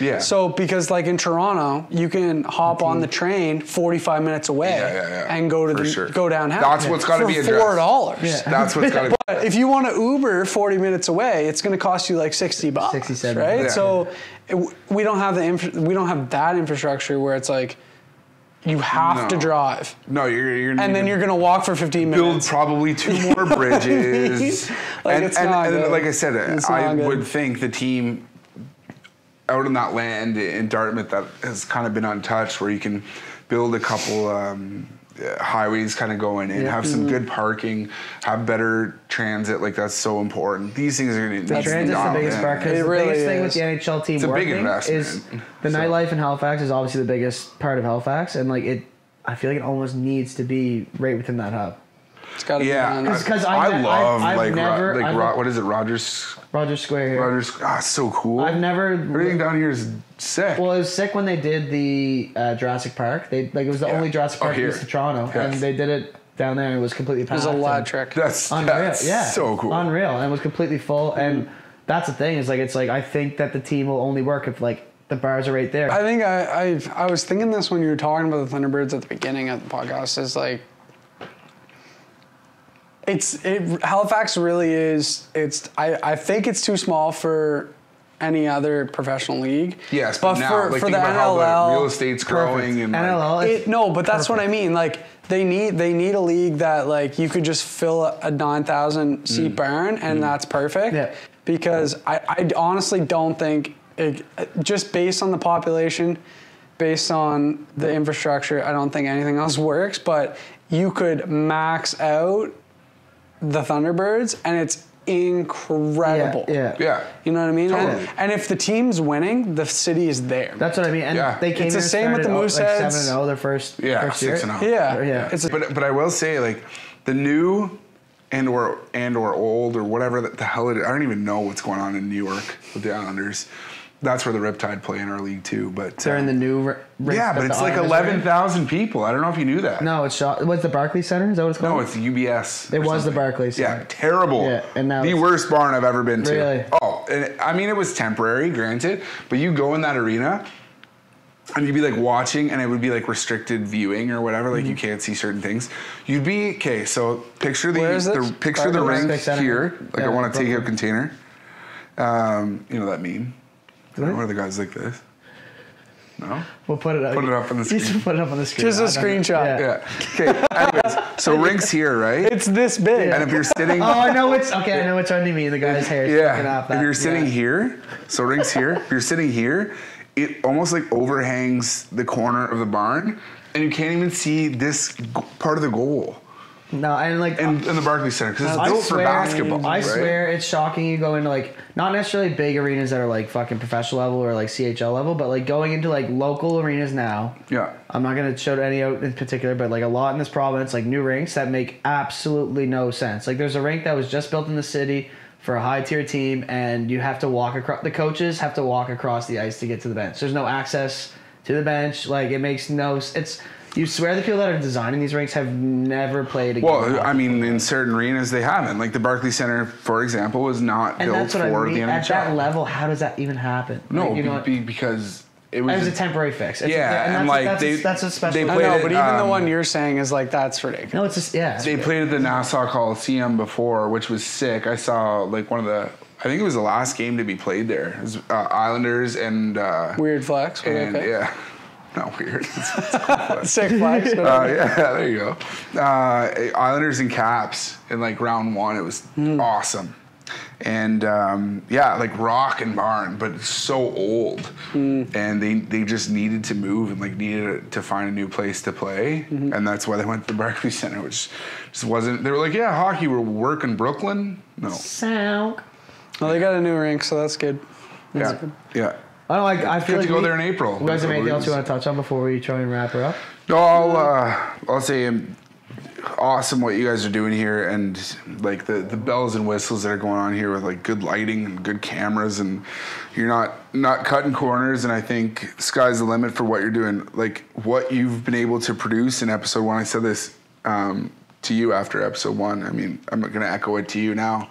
Yeah. So because like in Toronto, you can hop on the train 45 minutes away and go to go downtown. That's what's got to be addressed. $4. Yeah. That's what's got to be. But if you want to Uber 40 minutes away, it's going to cost you like $60, 67, right? Yeah. So we don't have that infrastructure where it's like you have to drive. No, you're and then you're going to walk for 15 minutes. Build probably 2 more bridges. Like and like I said, I would think the team out on that land in Dartmouth that has kind of been untouched, where you can build a couple highways kind of going in, have some good parking, have better transit. Like that's so important. These things are going to transit's the biggest part, because the biggest thing with the NHL team working is the nightlife in Halifax is obviously the biggest part of Halifax, and like I feel like it almost needs to be right within that hub. It's got to be because I love what is it, Rogers Square here. It's so cool. I've never everything down here is sick. Well, it was sick when they did the Jurassic Park. It was the only Jurassic Park east of Toronto, and they did it down there and it was completely packed. It was electric. That's unreal. So cool. Unreal, and it was completely full. And that's the thing, is like it's like I think that the team will only work if like the bars are right there. I think I was thinking this when you were talking about the Thunderbirds at the beginning of the podcast. Is like. Halifax really is. I think it's too small for any other professional league. Yes, but now, for the NLL, how the real estate's growing and NLL. But that's what I mean. Like they need a league that like you could just fill a 9,000 seat barn and that's perfect. Yeah. Because I honestly don't think just based on the population, based on the infrastructure, I don't think anything else works. But you could max out the Thunderbirds, and it's incredible. Yeah. You know what I mean? Totally. And if the team's winning, the city is there. That's what I mean. And they came it's the same with the Mooseheads. Like 7-0 their first year. 6-0. Yeah. But I will say, like, the new and or old or whatever the hell it is, I don't even know what's going on in New York with the Islanders. That's where the Riptide play in our league too, but they're in the new. But it's like 11,000 people. I don't know if you knew that. No, it's what's the Barclays Center? Is that what it's called? No, it's the UBS. It was the Barclays Center. Yeah, terrible. Yeah, and now the worst barn I've ever been to. Really? Oh, and I mean it was temporary, granted, but you go in that arena and you'd be like watching, and it would be like restricted viewing or whatever, like you can't see certain things. You'd be okay. So picture the ring here. Like I want to take out a container. You know that meme? Where the guys like this? No? We'll put it up. Put it up on the screen. Put it up on the screen. Just a screenshot. Yeah. Okay. Anyways, so rink's here, right? It's this big. And if you're sitting, I know which one you mean. The guy's hair. Yeah. If you're sitting here, so rink's here. If you're sitting here, it almost like overhangs the corner of the barn, and you can't even see this part of the goal. No, and like in the Barclays Center, because it's built for basketball. I swear it's shocking. You go into like not necessarily big arenas that are like fucking professional level or like CHL level, but like going into like local arenas now. Yeah. I'm not gonna shout any out in particular, but like a lot in this province, like new rinks that make absolutely no sense. Like there's a rink that was just built in the city for a high tier team, and you have to walk across. The coaches have to walk across the ice to get to the bench. There's no access to the bench. Like it makes no. It's. You swear the people that are designing these rinks have never played a game. Well, I mean, in certain arenas they haven't. Like the Barclays Center, for example, was not built for the NHL. At that level, how does that even happen? No, like, because it was a temporary fix. That's a special. They played but even the one you're saying is like that's ridiculous. No, it's just They played at the Nassau Coliseum before, which was sick. I saw like one of the. I think it was the last game to be played there. It was Islanders and Weird Flex. And yeah. Not weird. Sick flags. Yeah, there you go. Islanders and Caps in like round one. It was awesome. And like rock and barn, but it's so old. And they just needed to move and like needed to find a new place to play. And that's why they went to the Barclays Center, which just wasn't. They were like, yeah, hockey. We're working Brooklyn. No. Sound. Well, they got a new rink, so that's good. That's good. Yeah. I don't like. I feel like to go there in April. You guys have anything else you want to touch on before we try and wrap her up? No, I'll say awesome what you guys are doing here, and like the bells and whistles that are going on here with like good lighting and good cameras, and you're not cutting corners. And I think sky's the limit for what you're doing. Like what you've been able to produce in episode 1. I said this to you after episode 1. I mean, I'm not going to echo it to you now.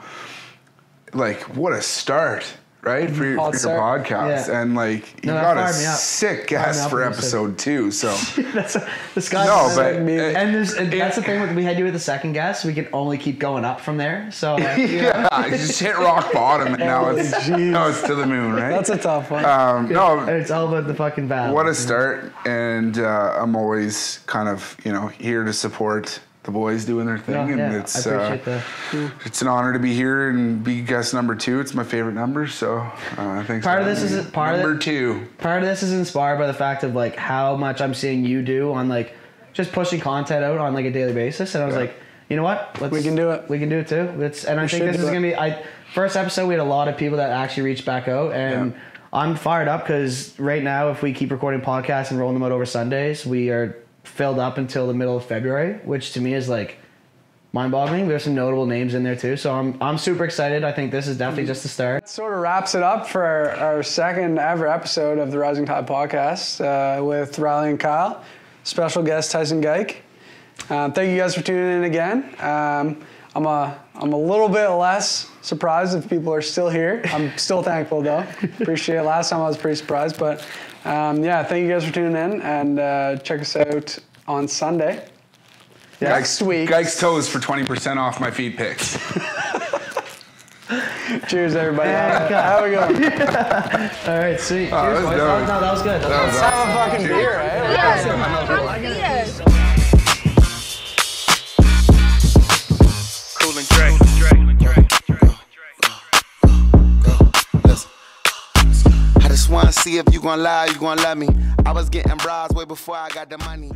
Like what a start. Right, for your podcast, and like you got a sick guest for episode 2. So that's the sky. No, but that's the thing. We had you with the second guest. We can only keep going up from there. So just hit rock bottom, and now it's to the moon, right? That's a tough one. No, it's all about the fucking battle. What a start, and I'm always kind of here to support the boys doing their thing, and it's I appreciate it's an honor to be here and be guest number 2. It's my favorite number, so thanks. Part of this is number 2. Part of this is inspired by the fact of like how much I'm seeing you do on like just pushing content out on like a daily basis, and I was like, you know what, we can do it. We can do it too. And I think this is gonna be first episode. We had a lot of people that actually reached back out, and I'm fired up because right now, if we keep recording podcasts and rolling them out over Sundays, we are filled up until the middle of February, which to me is like mind-boggling. We have some notable names in there too, so I'm super excited. I think this is definitely just the start. That sort of wraps it up for our second ever episode of the Rising Tide podcast with Riley and Kyle. Special guest Tyson Geick. Thank you guys for tuning in again. I'm a little bit less surprised if people are still here. I'm still thankful though. Appreciate it. Last time I was pretty surprised, but thank you guys for tuning in, and check us out on Sunday. Next week. Geick's toes for 20% off my feed pics. Cheers, everybody. Have a good one. All right, sweet. Cheers, boys. No, that was good. Let's have a fucking beer, right? Yeah. Cool and Dre. I just wanna see if you gon' lie, you gon' love me. I was getting bras way before I got the money.